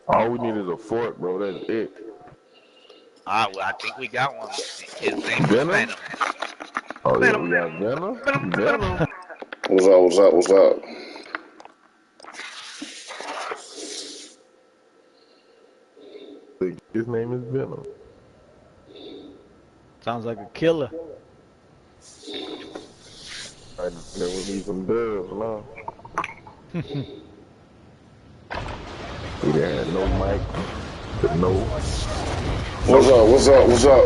All we need is a fort, bro. That's it. Well, I think we got one. His name is Venom? Venom. Oh yeah, Venom, we got Venom, Venom. Venom, Venom. Venom. What's up? What's up? What's up? His name is Venom. Sounds like a killer. Right there, we need some dubs, no. We didn't have no mic, but no. What's up? What's up? What's up?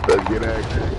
Let's get active.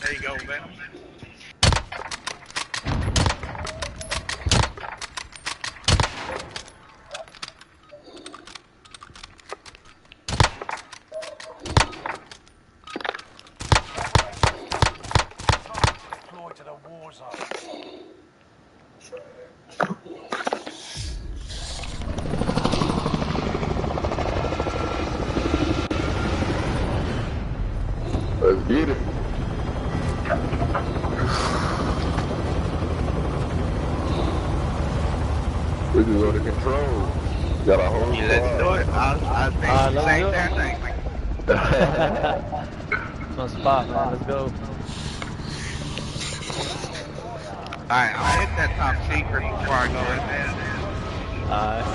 There you go, Venom. Deployed to the war zone. Let's get it. We can go to control. Got a whole Yeah, let's do it. I was thinking the same damn thing. It's my spot, man. Let's go. Alright, I'll hit that top secret before I go in there. Alright.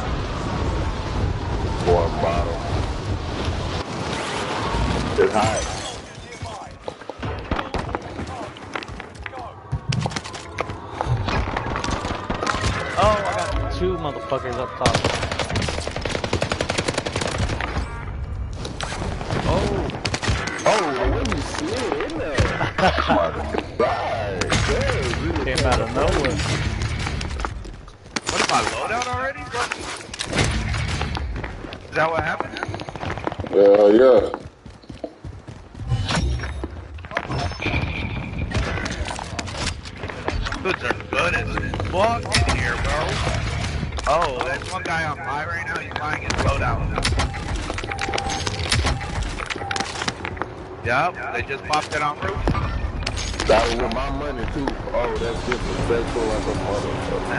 One bottle. It's high. Oh, I got two motherfuckers up top. Oh, when you slid in there. Came out of nowhere. What if I load out already? What? Is that what happened? Yeah. Dudes are good as fuck in here, bro. Oh, there's one guy on buy right now. He's buying his loadout. Yup, they just popped it on roof. That was with my money too. Oh, that's disrespectful like a motherfucker.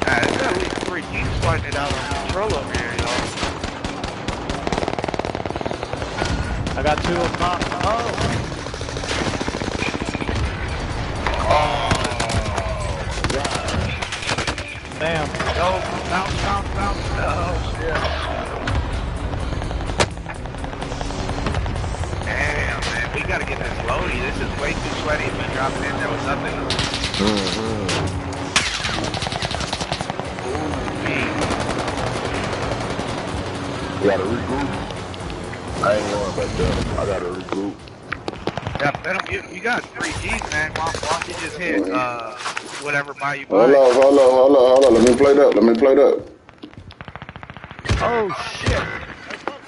There's at least 3 teams fighting it out on control over here, y'all. I got two up top. Oh! Damn. Go, bounce. Oh, shit. Damn, man, we gotta get this loady. This is way too sweaty. It's been dropping in there with nothing. You gotta regroup. I ain't going back there. I gotta regroup. Yeah, Venom, you got 3 Gs, man. Why don't you just hit, whatever buy you buy? Hold on. Let me play that. Oh shit!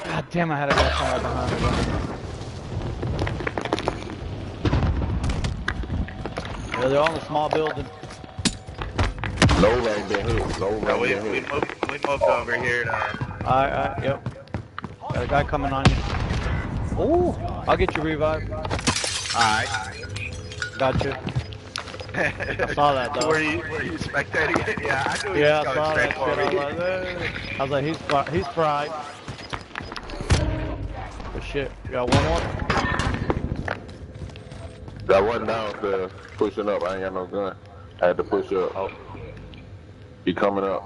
God damn, I had a guy come right behind me. Yeah, they're all in a small building. No right there. No right No, we there. moved over here to... Alright, yep. Got a guy coming on you. Ooh! I'll get you revived. Alright. Got you. I saw that though. Were you spectating it? Yeah, I knew he Yeah, was I going saw straight that for shit. me. I was like, he's fried. Oh shit, you got one more? Got one downstairs pushing up. I ain't got no gun. I had to push up. Oh. He coming up.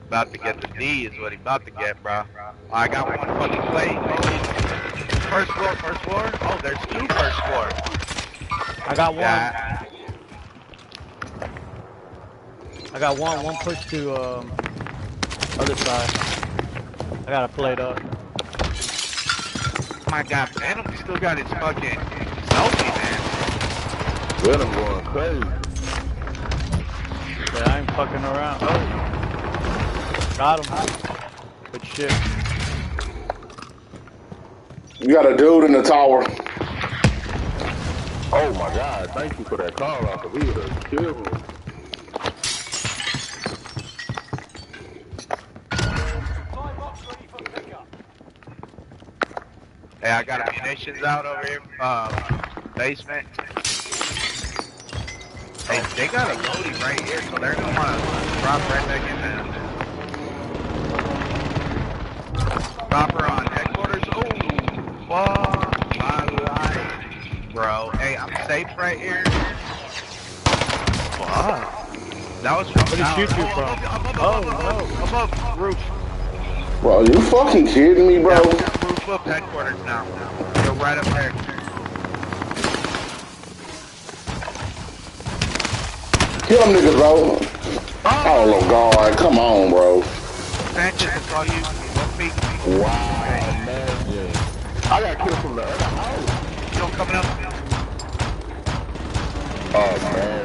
About to get the D is what he about to get, bro. I got one fucking plate. Oh, first floor, first floor. Oh, there's two first floor. I got one. Yeah. I got one push to other side. I got a plate up. My God, Venom still got his fucking selfie, man. Venom going crazy. Yeah, I ain't fucking around. Oh, got him. Good shit. You got a dude in the tower. Oh my God! Thank you for that call out. He would have killed me. Hey, I got munitions out over here. Basement. Hey, they got a loading right here, so they're gonna wanna drop right back in there. Dropper on headquarters. Oh, fuck my life, bro. Hey, I'm safe right here. Fuck. That was from Where did he shoot you from? Above roof. Bro, you fucking kidding me, bro? Yeah, roof up headquarters now. They're right up there. Kill them niggas, bro. Oh, God. Come on, bro. Sanchez, I saw you. Don't peek. Wow, imagine. I got killed from the other house. Still coming up. Oh man.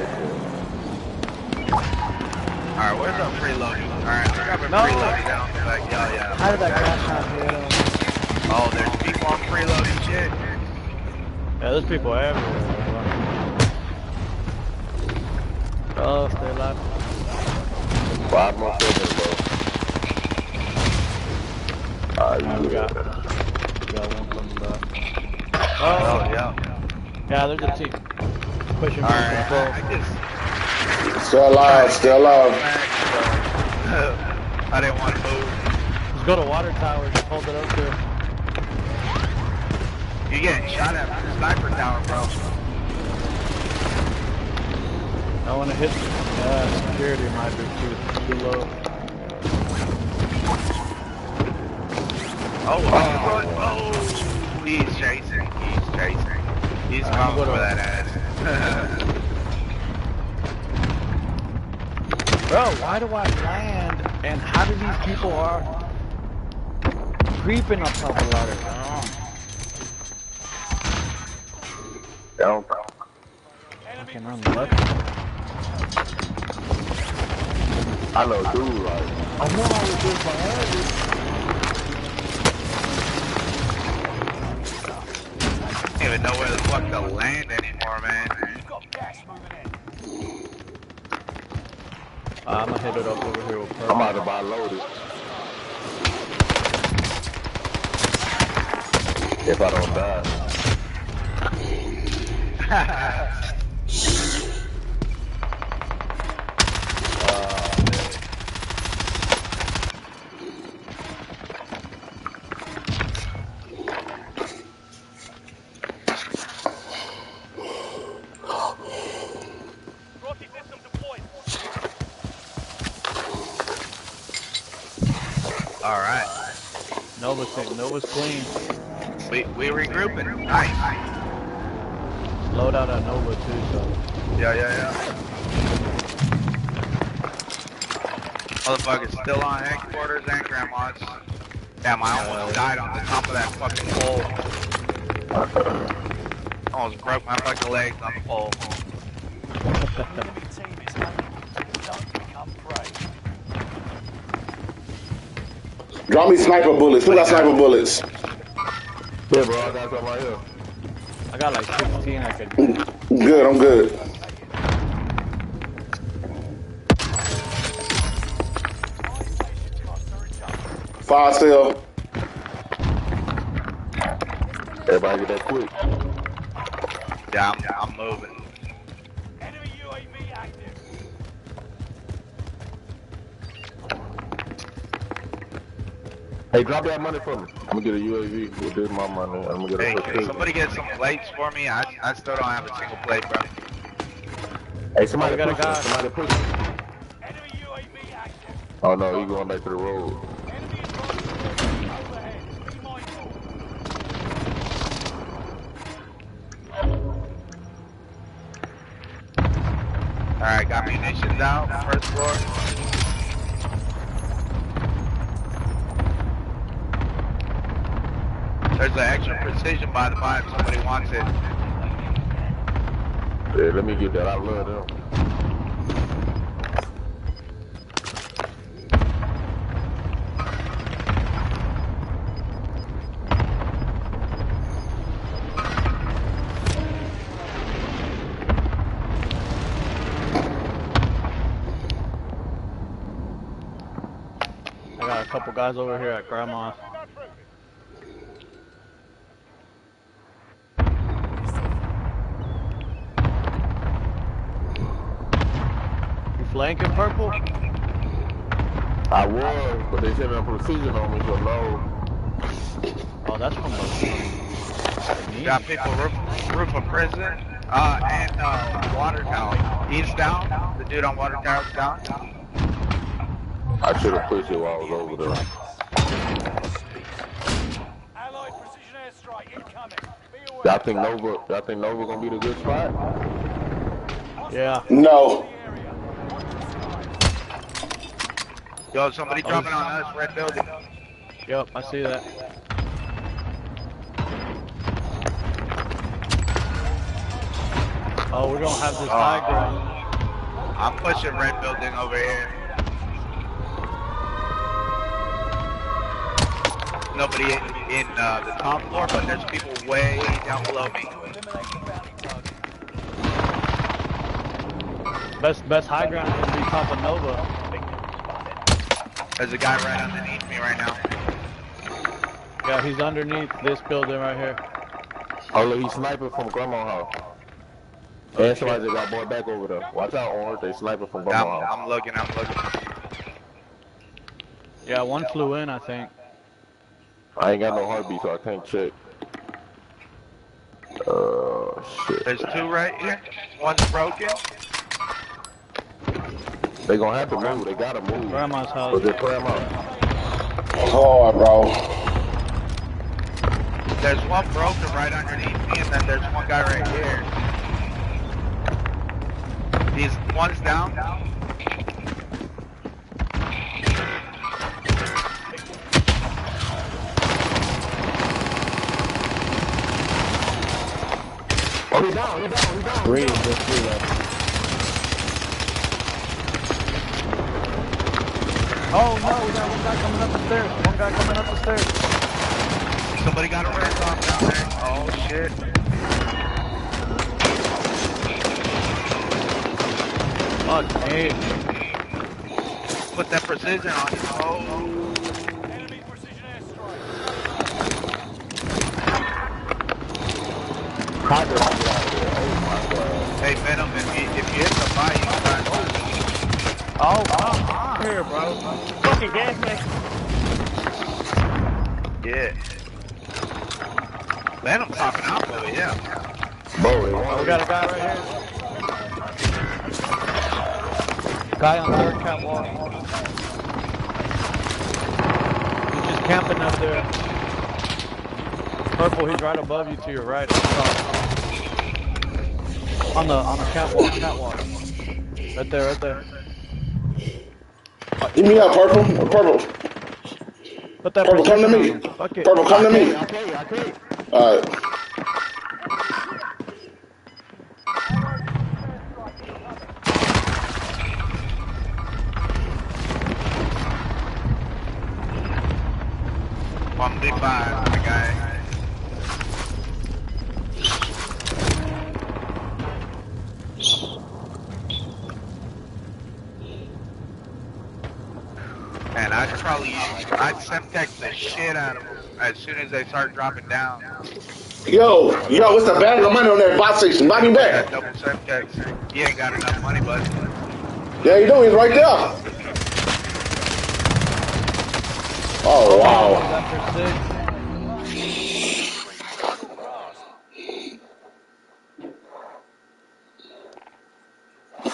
Alright, where's our preloading? Alright, we're grabbing preloading down. Like, yeah. How did that crash not hit him? Oh, there's people on preloading shit. Yeah, there's people everywhere. Oh, stay alive. 5 more seconds, bro. Alright, we got one coming back. Oh, yeah. Yeah, there's a team. Pushing me. Alright, I just... Still alive, still alive. I didn't want to move. Let's go to water tower. Just hold it up there. You're getting shot at from the sniper tower, bro. I want to hit. Security might be too low. Oh, he's chasing. He's coming for that ass. Bro, why do I land? And how do these people are creeping up top of the ladder? Down. I can run left. I know, dude. Like, I know I was just behind you. I don't even know where the fuck to land anymore, man. I'm gonna hit it up over here with purple. I'm about to buy loaded. If I don't die. Alright. Nova's clean. We regrouping. Nice. Load out at Nova too, so. Yeah. Motherfucker's still on headquarters and grandma's. Damn, I almost died on the top of that fucking pole. Almost broke my fucking legs on the pole. Drop me sniper bullets. Who got sniper bullets? Yeah, bro, I got some right here. I got like 16 I could. Good, I'm good. Fire sale. Everybody get that quick. Yeah, I'm moving. Enemy UAV active. Hey, drop that money for me. I'm gonna get a UAV with this my money. I'm gonna get Hey, a can somebody get some plates for me? I still don't have a single plate, bro. Hey, somebody we got a push him. guy. Somebody push him. Enemy UAV active. Oh no, he going back to the road. Enemy advanced overhead. Be mindful. Alright, got munitions out, first floor. There's an extra precision by the buy if somebody wants it. Yeah, let me get that. I love them. I got a couple guys over here at Grandma's. You flanking, Purple? I was, but they sent a precision on me, so no. Oh, that's from the Got people roof of prison, and water tower. He's down. The dude on water tower's down. I should have pushed it while I was over there. Allied precision airstrike incoming. Be aware. Y'all think Nova gonna be the good spot? Yeah. No. Yo, somebody dropping on us, red building. Yep, I see that. Oh, we're gonna have this high ground. I'm pushing red building over here. Nobody in the top floor, but there's people way down below me. Best high ground is gonna be top of Nova. There's a guy right underneath me right now. Yeah, he's underneath this building right here. Oh look, he's sniping from Grandma house. And somebody just got brought back over there. Watch out, Orange. They sniping from Grandma house. I'm looking. Yeah, one flew in, I think. I ain't got no heartbeat, so I can't check. Shit. There's two right here. One's broken. They gonna have to move. They gotta move. Grandma's house. But just clear them out. Hard, bro. There's one broken right underneath me, and then there's one guy right here. One's down. Oh, he's down. Three, just three left. Oh no, we got one guy coming up the stairs. Somebody got a red top down there. Oh shit. Fuck me. Put that precision on you. Oh. Enemy precision airstrike. Hey Venom, if you hit the buy, you can try. Oh, come on here, bro. Fucking gas mask. Yeah. Venom popping out over here. Bro, We got a guy right here. Guy on third catwalk. He's just camping up there. Purple, he's right above you to your right. On the catwalk. Right there. Give me up, Purple. Purple. Put that Purple, come to me. precision on him. Fuck it. Purple, come to me. Okay. Alright. One big five, my guy. Man, I'd semtex the shit out of them as soon as they start dropping down. Yo, what's the bag of money on that bot station? Buy me back. Double semtex. You ain't got enough money, bud. Yeah, you do. He's right there. Oh, wow. After 6.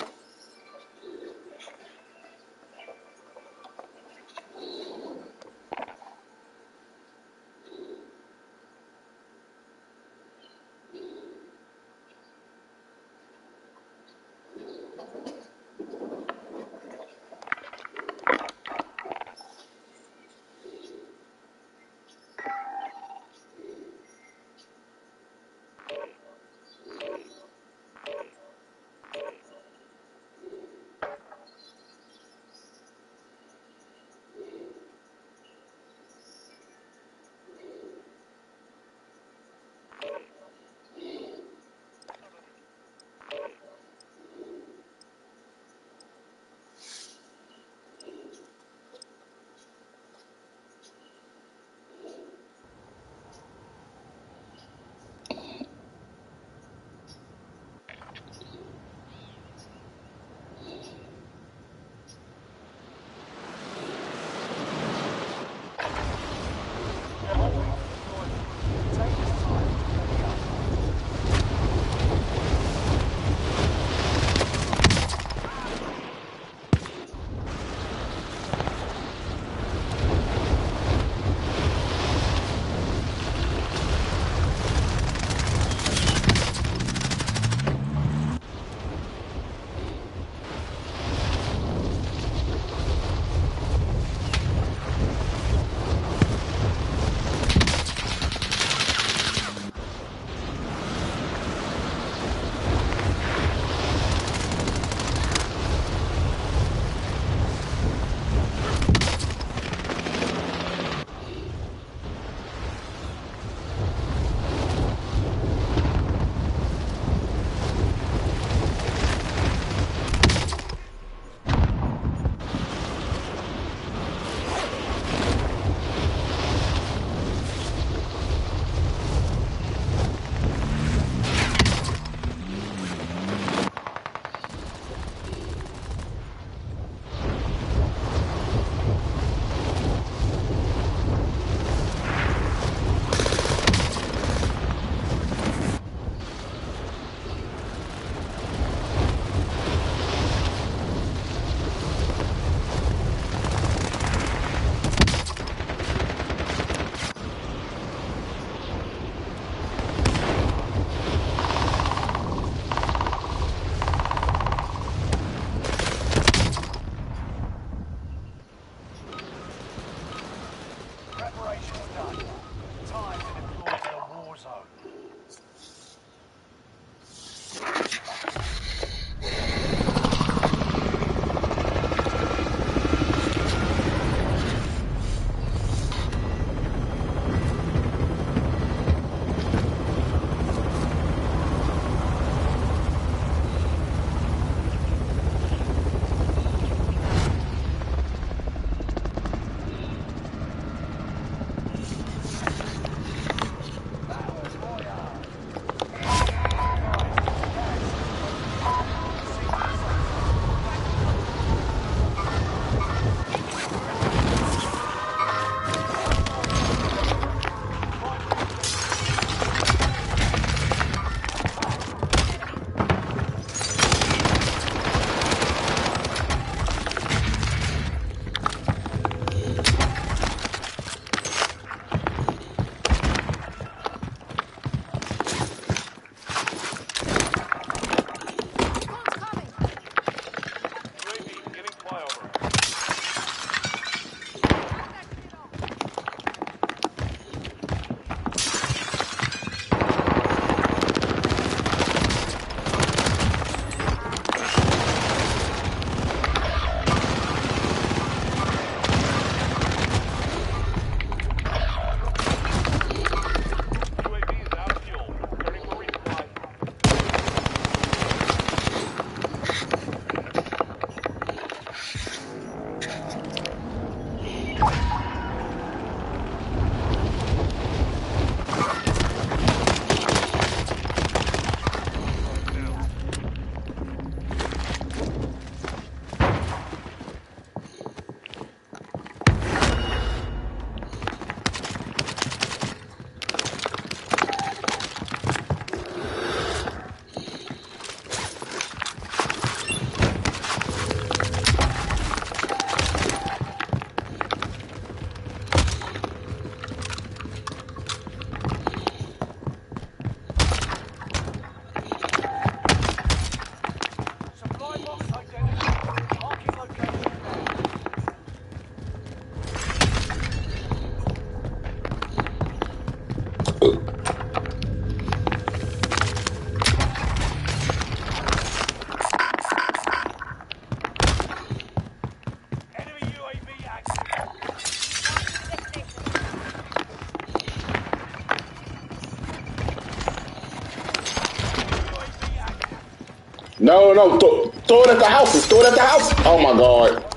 No, no, throw it at the houses. Throw it at the house. Oh my god.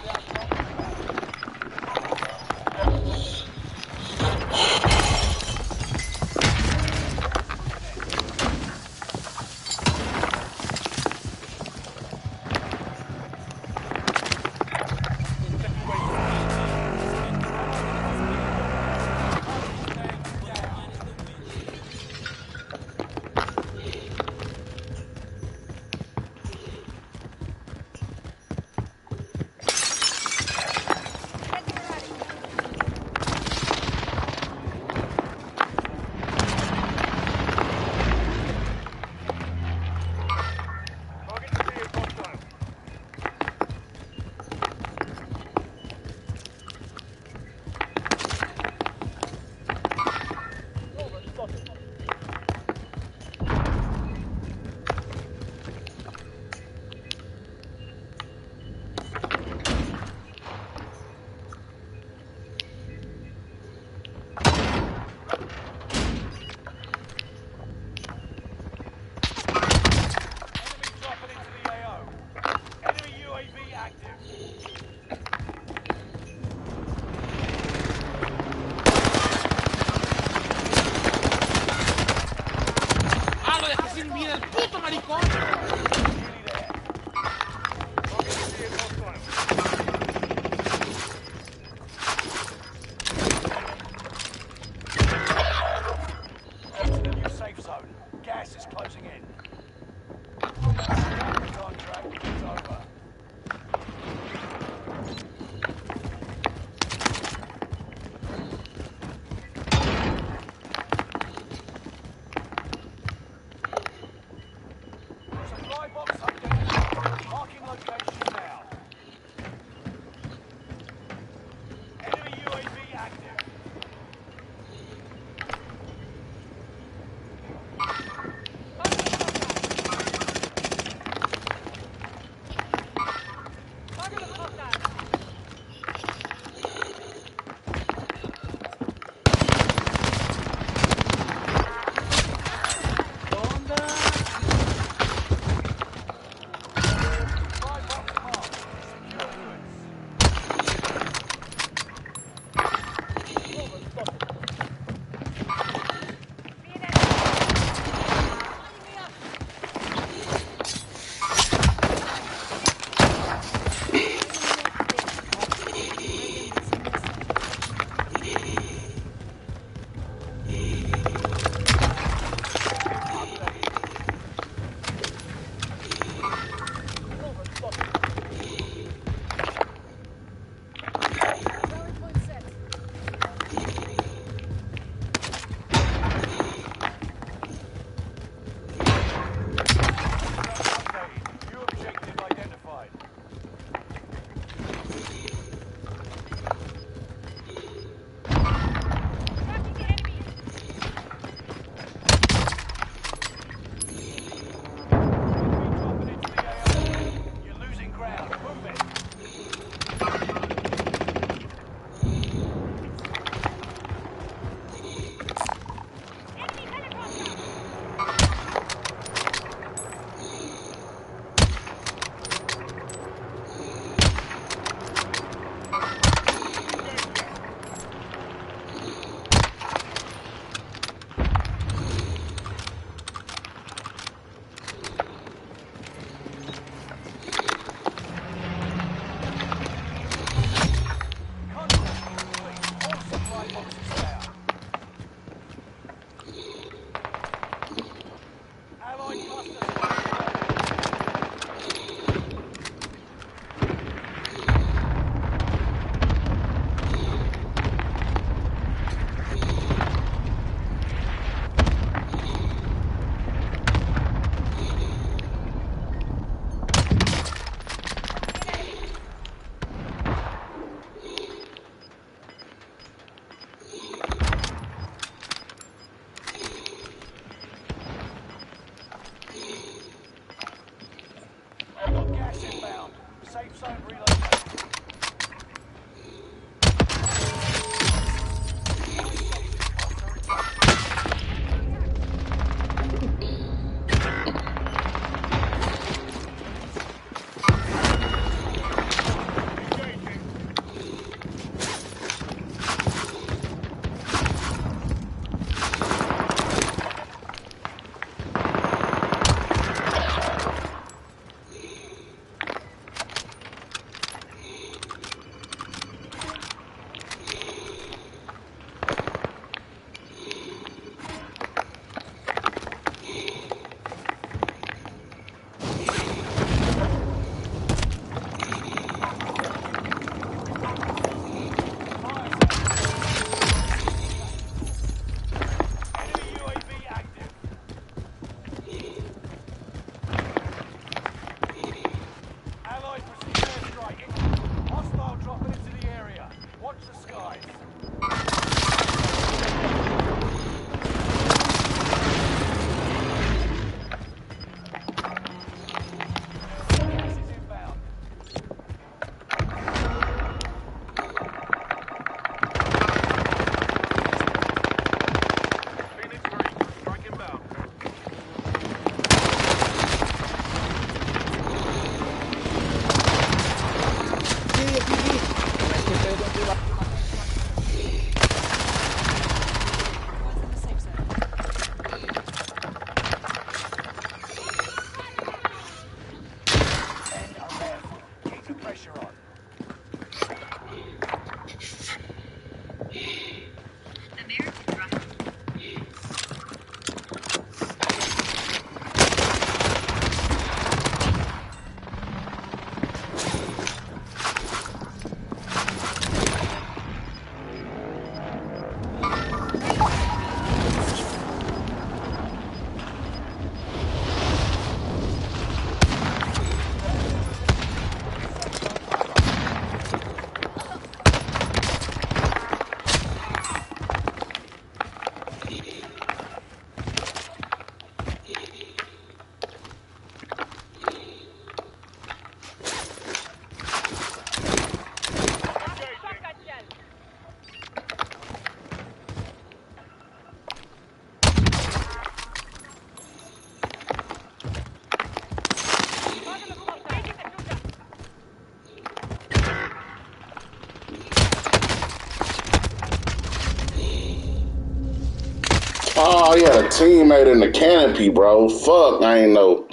he had a teammate in the canopy, bro. Fuck, I ain't know.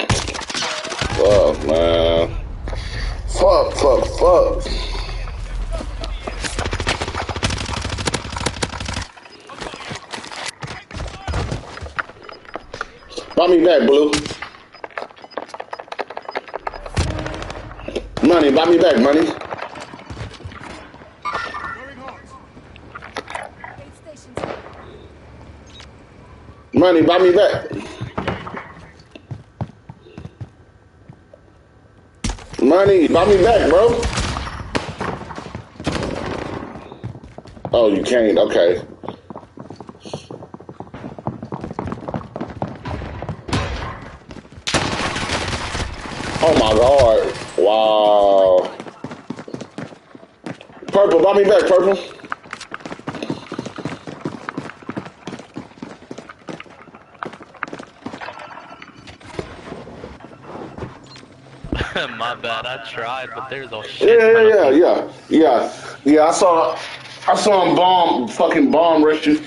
Fuck, man. Fuck. Buy me back, Blue. Money, buy me back, money. Money, buy me back. Money, buy me back, bro. Oh, you can't. Okay. Oh my God. Wow. Purple, buy me back, Purple. My bad, I tried, but there's a shit ton of people. Yeah, I saw him fucking bomb rush you.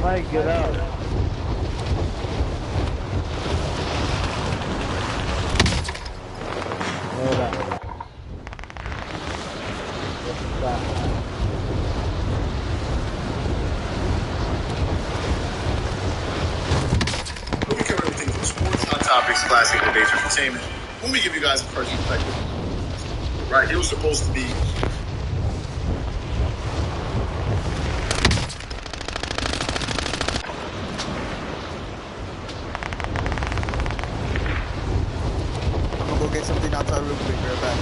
Mike, get out. Hold on. We cover everything from sports, hot topics, classic debates, entertainment. When we give you guys a first perspective, right? It was supposed to be. I'm gonna go get something outside real quick. Right back.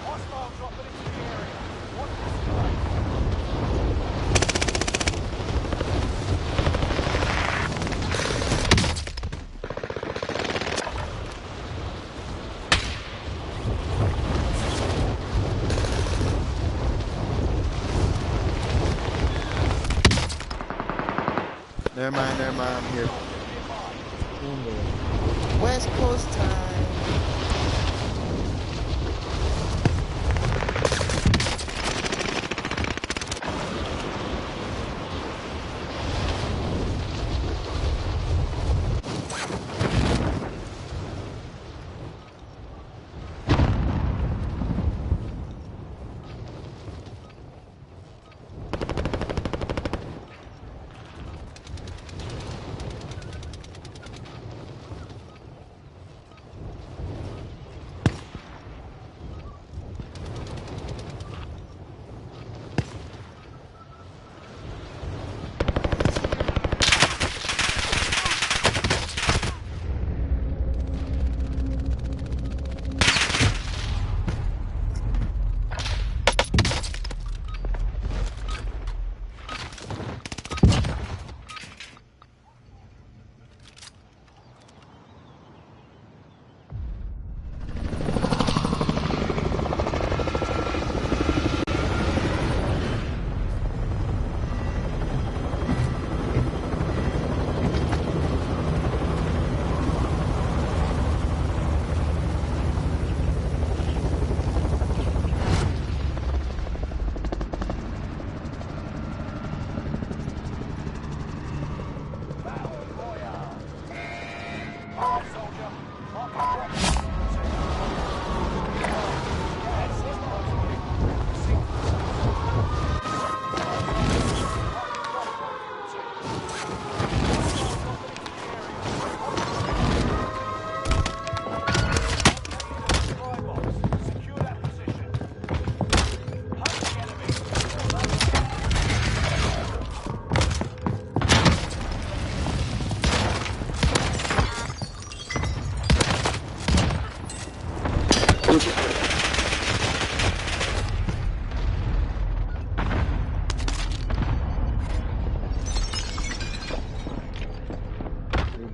Hostile dropping into the area. Watch this. Never mind, I'm here. West Coast time.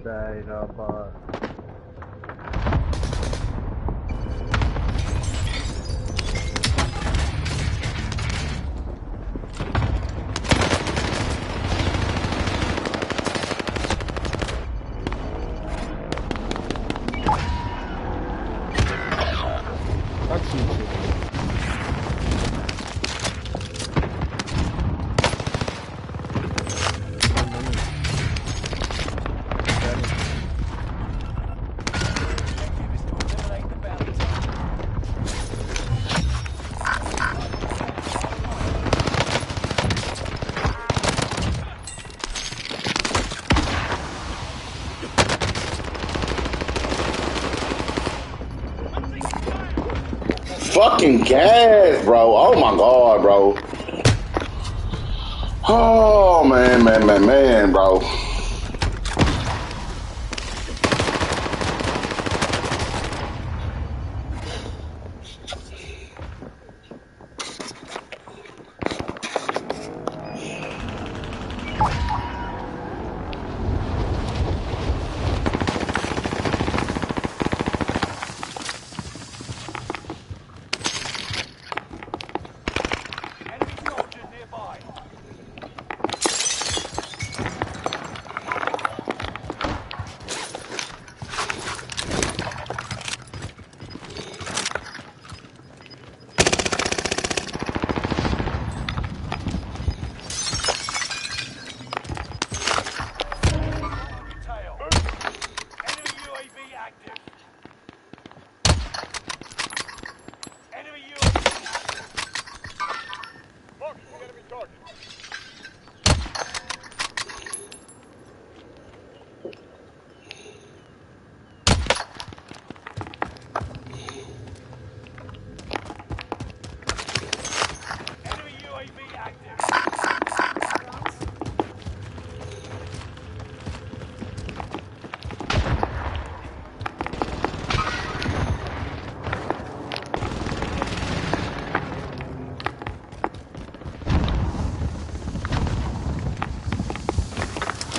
died, but that's easy. Fucking gas, bro. Oh my god, bro. Oh man, bro. Enemy soldier nearby. Tail. Enemy UAV active. Enemy UAV active. Marking the enemy target. Enemy UAV active.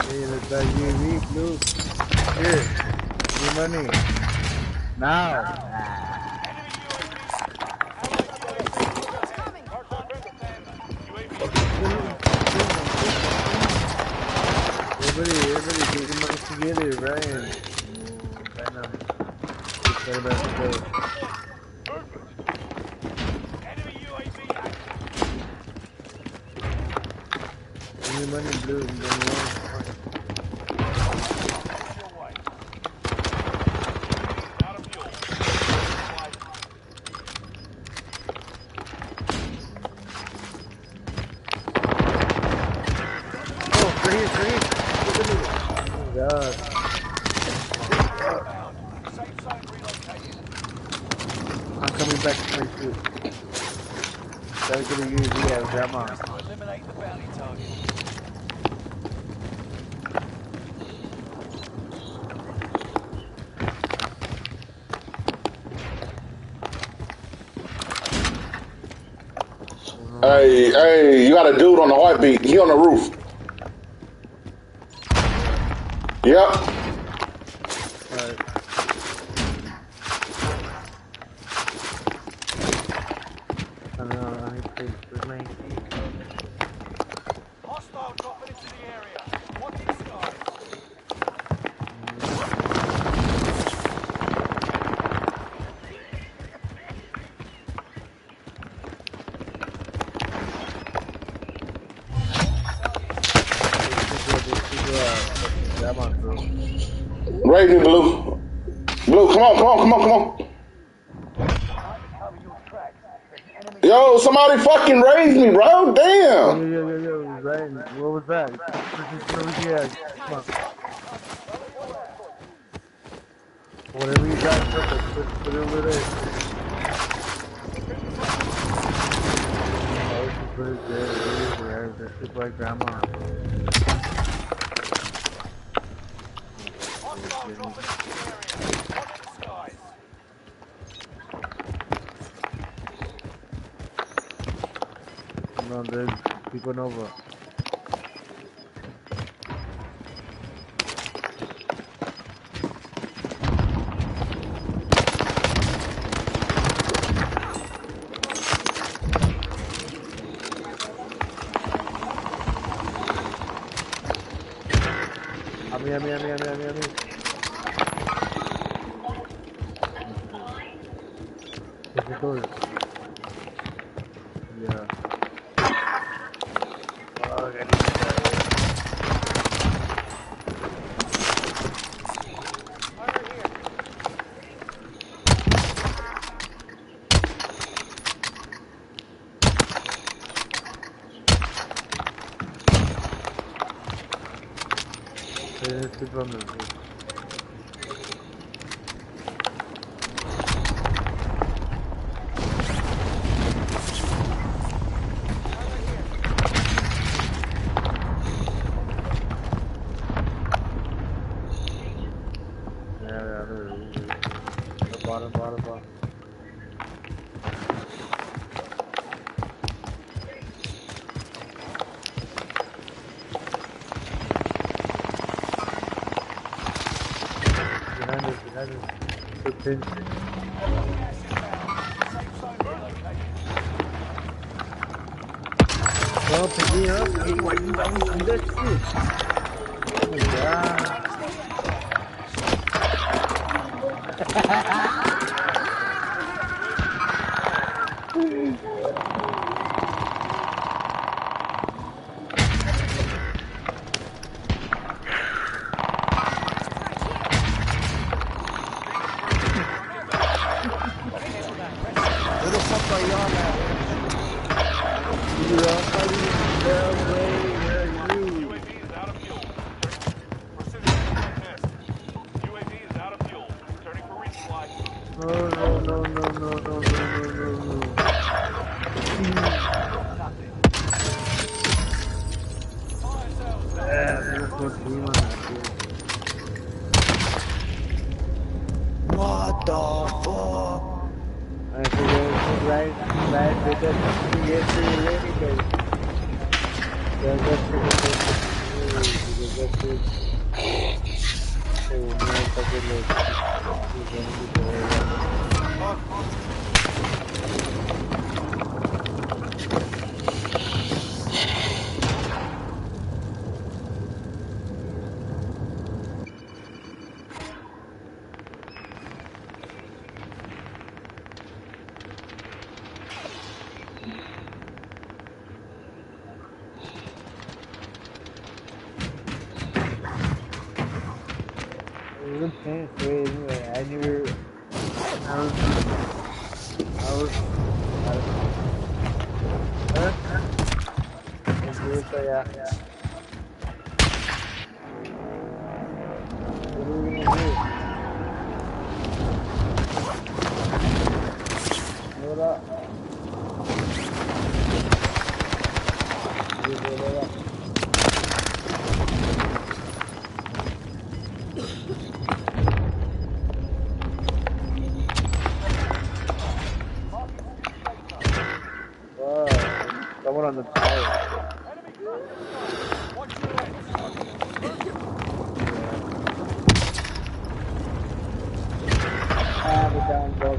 Hey, let's buy UAV, blue. Here, give money. Now. Enemy UAV active. Allied UAV overhead. Hardline vendor standby. UAV Everybody get your money together, Ryan. Right now. It's better to go. movement. Enemy UAV active. Give me money, blue. And then On your way. Out of fuel. oh, right here. God. Inbound. Safe zone relocated. I'm coming back to my shoot. Gotta get a UAV out of grandma. To eliminate the bounty target. Hey, you got a dude on the heartbeat. He on the roof. Yep. Alright. I put my Hostile dropping into the area. Watching skies. grandma, bro. Raise me, Blue. Blue, come on. Yo, somebody fucking raise me, bro. Damn. Yo, Ryan, what was that? Come on. Whatever you got, put it over there. Put it there. That's just like grandma. Hostile dropping into the area. Watching skies. Come on, dude. Keep on over. Me. There's a door. Yeah. Oh, I need to die. Let's keep on moving. Bottom. Behind us. Good pinch. Gas inbound. Safe zone relocated. Oh, pick me up. Hey, why you always do that shit? Oh my god. Where the fuck are y'all at? You're all fighting in the way. Where are you? UAV is out of fuel. Resurgence contest. UAV is out of fuel. Returning for resupply. No. Fire sales done. There's no team on that shit. What the fuck? I forgot to ride with us yesterday anyway. Anyway, I was, yeah. What are we gonna do? Hold up. Someone on the tower. Enemy cruising. Watch your heads. We're down, bro.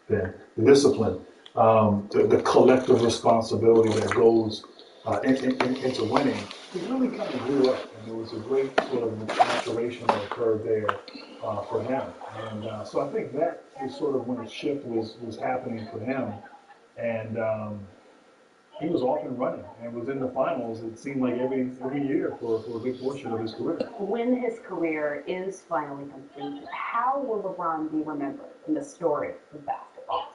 than the discipline, the collective responsibility that goes into winning. He really kind of grew up, and there was a great sort of maturation that occurred there for him. And so I think that was sort of when the shift was happening for him. And he was off and running and was in the finals, it seemed like every year for a big portion of his career. When his career is finally complete, how will LeBron be remembered in the story of basketball?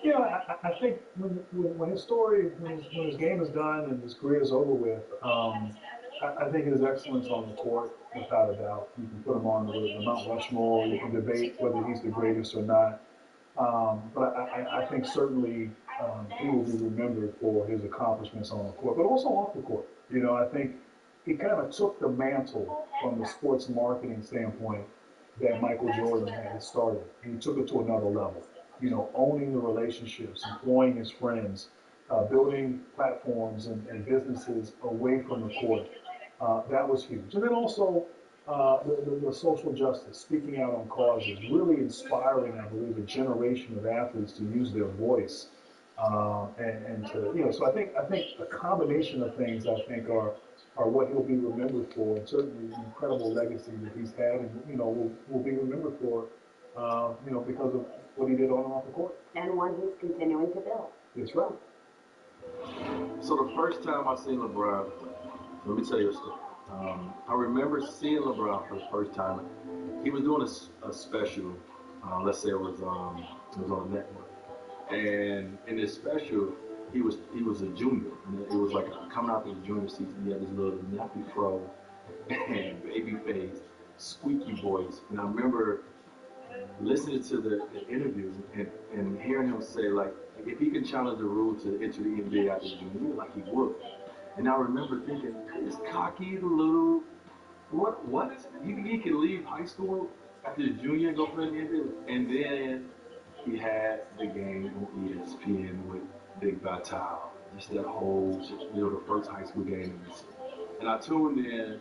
Yeah, I think when his story, when his game is done and his career is over with, I think his excellence on the court, without a doubt. You can put him on the Mount Rushmore. You can debate whether he's the greatest or not. But I think certainly he will be remembered for his accomplishments on the court, but also off the court. You know, I think he kind of took the mantle from the sports marketing standpoint that Michael Jordan had started, and he took it to another level. You know, owning the relationships, employing his friends, building platforms and businesses away from the court. That was huge. And then also the social justice, speaking out on causes, really inspiring, I believe, a generation of athletes to use their voice and to, you know, so I think a combination of things I think are what he'll be remembered for, and certainly the incredible legacy that he's had, and you know will be remembered for, you know, because of what he did on and off the court. And one he's continuing to build. That's right. So the first time I seen LeBron, let me tell you a story. I remember seeing LeBron for the first time. He was doing a special. Let's say it was on a network, and in this special, he was a junior, and it was like coming out of the junior season. He had this little nappy fro and baby face, squeaky voice, and I remember listening to the interview and hearing him say, like, if he can challenge the rule to enter the NBA after junior, like he would. And I remember thinking, this cocky little, what? He can leave high school after the junior and go play in the NBA? And then he had the game on ESPN with Big Batal. Just that whole, you know, the first high school game. And I tuned in,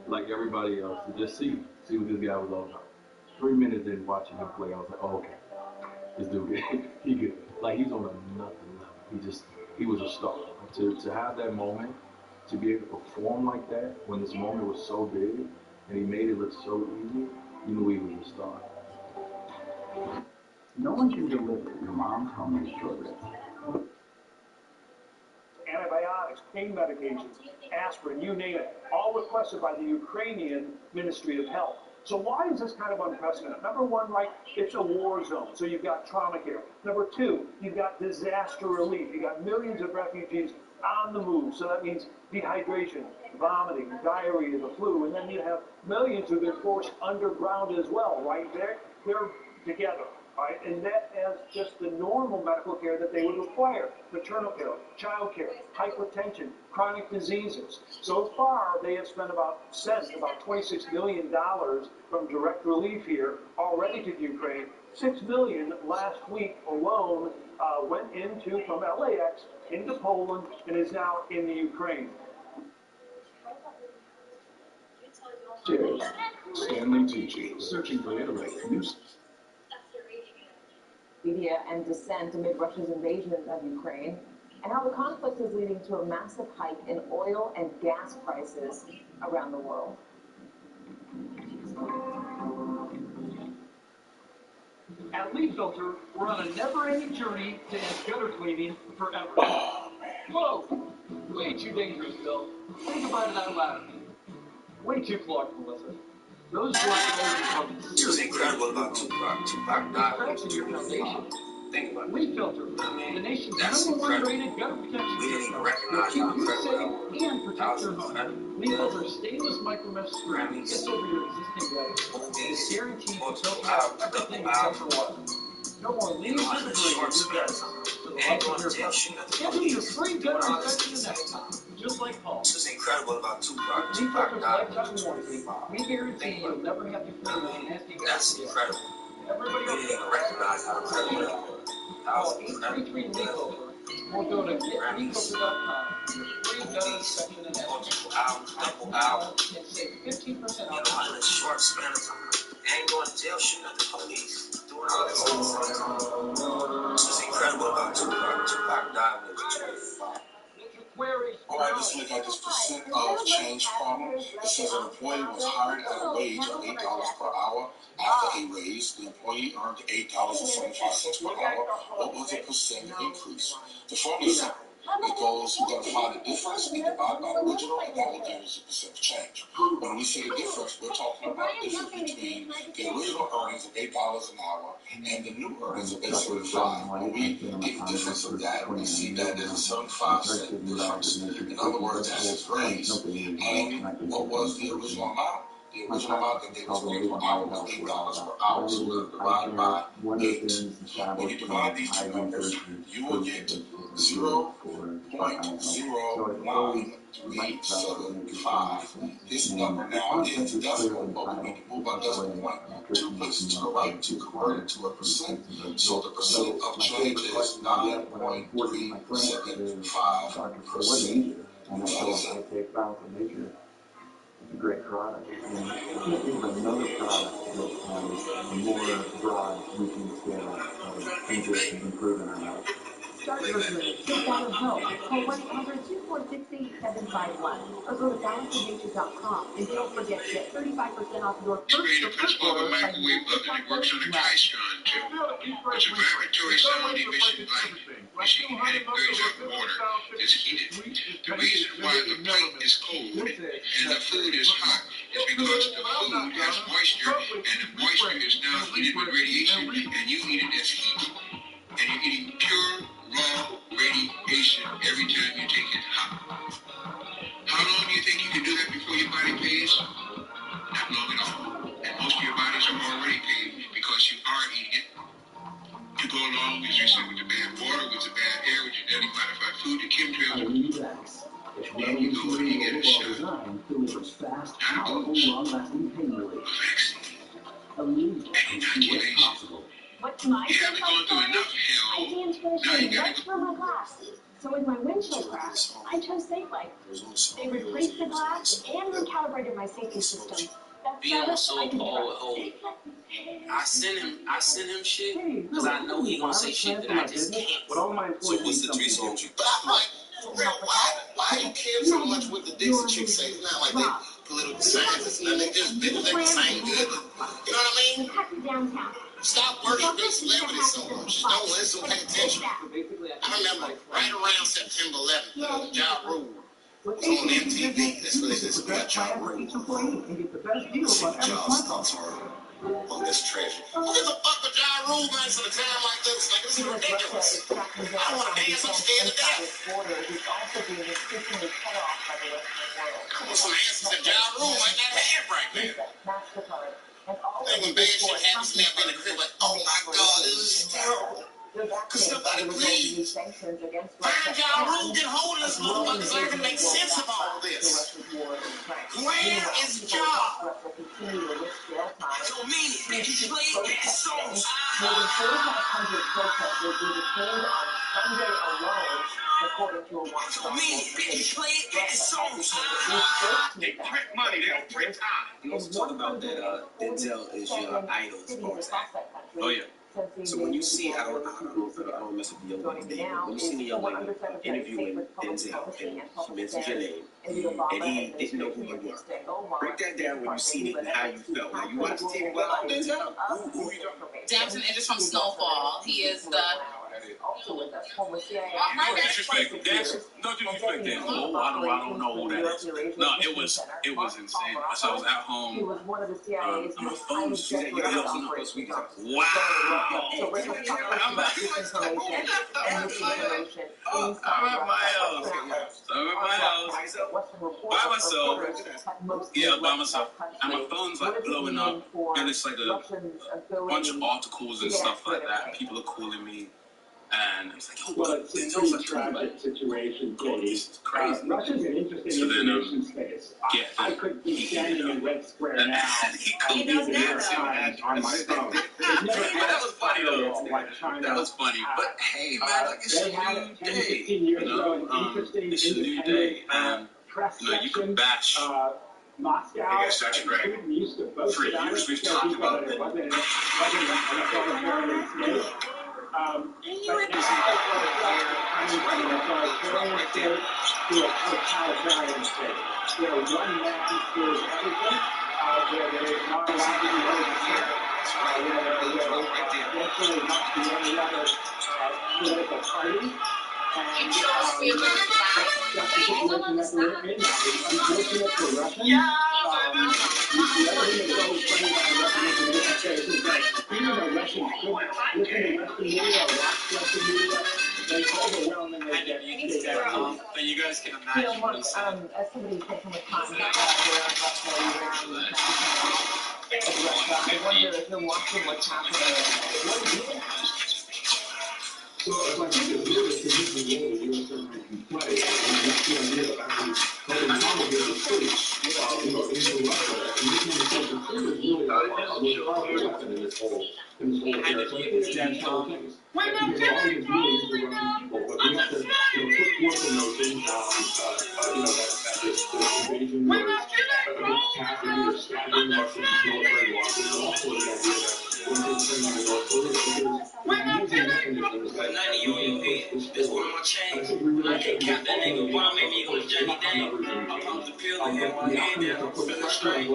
like everybody else, to just see what this guy was all about. 3 minutes in watching him play, I was like, oh, okay, this dude, he good. Like, he's on another level. He was a star. To have that moment, to be able to perform like that, when this moment was so big, and he made it look so easy, you knew he was a star. No one can deliver your mom's homemade shortbread. Antibiotics, pain medications, aspirin, you name it, all requested by the Ukrainian Ministry of Health. So why is this kind of unprecedented? Number one, right, it's a war zone, so you've got trauma care. Number two, you've got disaster relief. You've got millions of refugees on the move, so that means dehydration, vomiting, diarrhea, the flu, and then you have millions who've been forced underground as well, right? They're together. Right? And that as just the normal medical care that they would require: maternal care, child care, hypertension, chronic diseases. So far, they have spent about $26 million from direct relief here already to Ukraine. $6 million last week alone went from LAX into Poland and is now in the Ukraine. Cheers. Stanley Tucci, searching for internet news. Media and dissent amid Russia's invasion of Ukraine, and how the conflict is leading to a massive hike in oil and gas prices around the world. At Leaf Filter, we're on a never-ending journey to end gutter cleaning forever. Whoa! Way too dangerous, Bill. Think about it out loud. Way too clogged, Melissa. Those black holes become serious. It's incredible about Tupac. Tupac died when he was 24. Think about it. Leaf Filter, the nation's #1 rated gutter protection We didn't system, even will recognize keep how you incredible safe and protect your home. Leaf Filter's stainless micromesh screen gets over your existing gutter. It's guaranteed to filter out everything except for water. No more leaves or debris in your gutters. For the life of your house. Schedule your free gutter inspection next time. Just like Paul. This is incredible about Tupac. Leaf Tupac Filter's died. lifetime warranty. We guarantee you'll never have to clean those nasty gutters. That's incredible. Everybody We didn't even recognize how incredible Call 833 Leaf Filter or go to getleaffilter.com for your free gutter inspection and estimate. Multiple albums, double albums. And save 15% You know, off. in a short span of time. ain't going to jail shooting at the police, doing all this stuff. It's incredible about Tupac. Tupac died with it. All right, let's look at this percent of change problem. It says an employee was hired at a wage of $8 per hour. After a raise, the employee earned $8.75 per hour. What was the percent increase? The formula is simple. It goes, we're going to find the difference and divide by the original, and that will give us the percent change. When we say the difference, we're talking about the difference between the original earnings of $8 an hour and the new earnings of $8.75. When we get the difference of that, we see that there's a 75-cent difference. In other words, that's his raise. And what was the original amount? The original amount that they was paid per hour was $8 per hour. So we'll divide by 8. When you divide these two numbers, you will get 0.093775. This number now is decimal, but we need to move our decimal point 2 places to the right to convert it to a percent. So the percent of change is 9.375%. And that's what I take balance of nature. It's a great product. And I can't think of another product that has a more broad reaching scale of things that can improve in our lives. Start Resurgence. Get better help. Call 1-800-246-8751 or go to balanceofnature.com. And don't forget to get 35% off your first order by using the code works on a Triscon too. It's a vibratory sound emission light machine and it burns up water that's heated. The reason why the plate is cold and the food is hot is because the food has moisture and the moisture is now heated with radiation and you eat it as heat. And you're eating pure, raw radiation every time you take it hot. How long do you think you can do that before your body pays? Not long at all. And most of your bodies are already paid because you are eating it. To go along, as you said, with the bad water, with the bad air, with your genetic modified food, the chemtrails. Then you go and you get a shot. Not a boost. A vaccine. An inoculation. What's my you haven't gone through enough hell. Now you gotta for my glass. So with my windshield crash, I chose Safe Light. They replaced the glass and recalibrated my safety system. Be on so Paul with hope. I send him shit because I know he gonna say shit that I just can't. So what's the 3 songs you? But I'm like, for real, why you care so much what the Dixie chicks say? It's not like they political scientists, and they just they sing good. You know what I mean? Stop worshiping celebrities so much. Don't listen, pay attention. I remember right around September 11th, Ja Rule was on MTV. That's what it is about Ja Rule. Let's see what y'all's thoughts are on this treasure. Who gives a fuck with Ja Rule, man, at a time like this? Like, this is ridiculous. I don't want to dance, I'm scared to death. I want some answers that Ja Rule might not have right now. And when bad shit happens to me, I've been in the crib like, oh my God, this is terrible. Because nobody believes. Find Ja Rule, get hold of this motherfucker so I can make sense of all this. Where is Ja? So mean, he played that song. More than 4,500 protesters were detained on Sunday alone, according to a watchdog. They print money, they don't print time. You also talk about that Denzel is your idol as far as acting. Oh yeah. So when you see, I don't mess with the young lady's name. When you see the young lady interviewing Denzel and she mentions your name and he didn't know who you were, break that down when you seen it and how you felt. When you watched the TV, like, oh, Denzel, who you talking about? Damson Idris from Snowfall. He is the... No disrespect, Damson. No disrespect, Damson. Oh, I don't know who that is. No, it was insane. So I was at home. My phone was wow. I'm at my house. By myself. Yeah, by myself. And my phone's like blowing up. And it's like a bunch of articles and stuff like that. People are calling me. And it's like, oh, well, it's a tragic situation. This is crazy. Russia's an interesting information space. I could be standing in Red Square now. He does that on my phone. That was funny though. That was funny. But hey, man, like it's a new day. You know, it's a new day, and you know you can bash Moscow, Hey guys, Dr. Greg. Putin used to boast For about years it, we've tell talked people about that it the wasn't an authoritarian state. But now, coming from an authoritarian state to a totalitarian state, where one man rules everything, where there is not allowed to be any dissent, where virtually not be any other political party. And that's the situation that we're in now. It's unfortunate for Russians. The other thing that's always funny about the Russian information space is that even though Russians could listen to Western media or watch Western media, they overwhelmingly get state information. But you guys can imagine what he's saying. As somebody who spent so much time here in Russia, I wonder if you're watching what's happening. What do you think? So if I think it's really a significant role the U.S. government can play, and that's the idea of actually helping promulgate the truth, into Russia. And this kind of stuff, the truth is really a most powerful weapon in this whole affair. So I think it's these whole things. Because all it is really is the Russian people, but we have to, put forth the notion, that this invasion was a big attack and we were staggering Russian military losses, and also the idea that when they turn on the North Korea, because using mechanisms that This one of my chains. I can't cap that nigga. Why maybe he was Johnny Dang? I popped the pill and hit my head down. Feeling straight.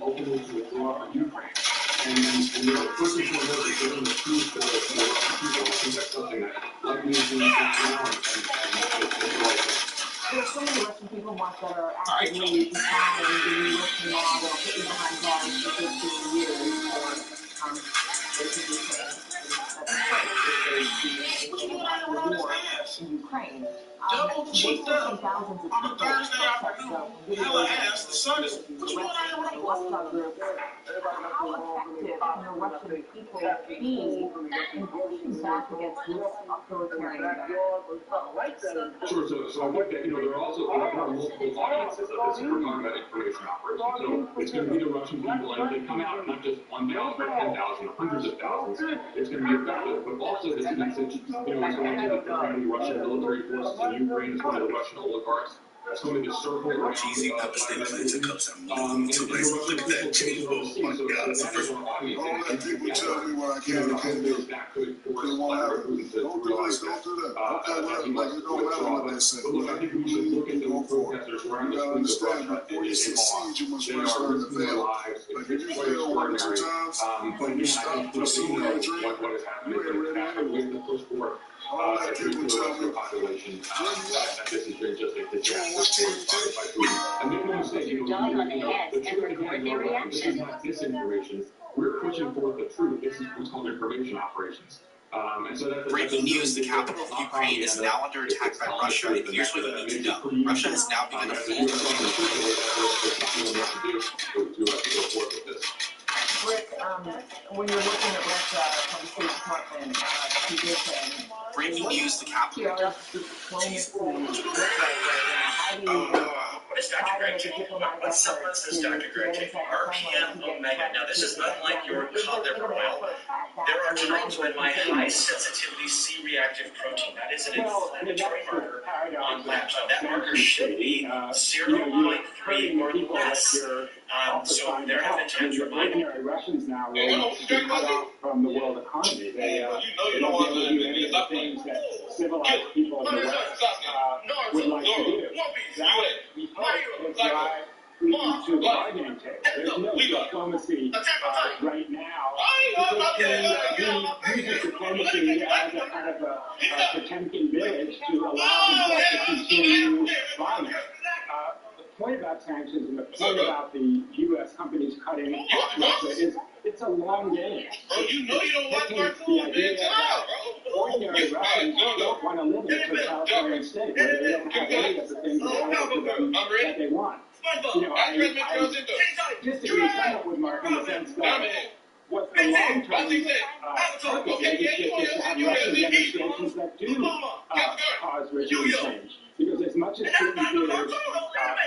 ultimately to withdraw from Ukraine. And first and foremost, is getting the truth to the Russian people. I think that's something that likely is being taken now and it's the right thing. There are so many Russian people, Mark, that are actively defying the Russian law. They'll put you behind bars for 15 years for basically saying the war in Ukraine. Thousands of people protest, Hella ass, the sun is. What you want out of watchdog groups. How effective can the Russian people be in pushing back against this authoritarian government? Sure, so I think that, there are also there are multiple audiences of this if we're talking about information operations. So it's going to be the Russian people, and if they come out not just 1,000 or 10,000 or hundreds of thousands, it's going to be effective. But also this message, is going to the Russian military forces in Ukraine, it's going to the Russian oligarchs. It's going to circle around. Cheesy cup of steak plates and cups. Look at that cheese. Oh my God, it's the first one. Don't let people tell me what I can and can't do. That could won't happen. Don't do this. Don't do that. Okay, like it don't matter what they say. Look, I think we should look into the protesters around the understand before you succeed, you must first learn to fail. Like if you fail one or two times, you stop pursuing your dream. What is happening with the push forward. Population, that this has been just a disaster by Putin. And make no mistake, the truth again, this is not disinformation. We're pushing forward the truth. This is what's called information operations. And so breaking news, the capital of Ukraine is now under attack by Russia, and here's what you need to know. Russia has now begun a full Rick, when you're looking at Russia from the State Department position, breaking news, the capital. It's Dr. Greg King. What's up, this is Dr. Greg King, RPM Omega. Now, this is unlike your cod liver oil. There are times when my high-sensitivity C-reactive protein, that is an inflammatory marker on labs. Now, that marker should be 0.3 or less. So there have been times where my Russians now will be cut off from the world economy. They won't be able to do any of the things that civilized people of the West would like to do. That, we hope, will drive Putin to the bargaining table. There's no diplomacy right now. He uses diplomacy as a kind of a Potemkin village to allow himself to continue violence. The point about sanctions and the point about the U.S. companies cutting off Russia is it's a long game. Bro, you know you don't watch my The idea that ordinary Russians don't want to live in a totalitarian state where they don't have any of the things that they want. I disagree somewhat with Mark in the sense that what the long-term purpose is to have Russian demonstrations that do cause regime change. Because as much as Putin fears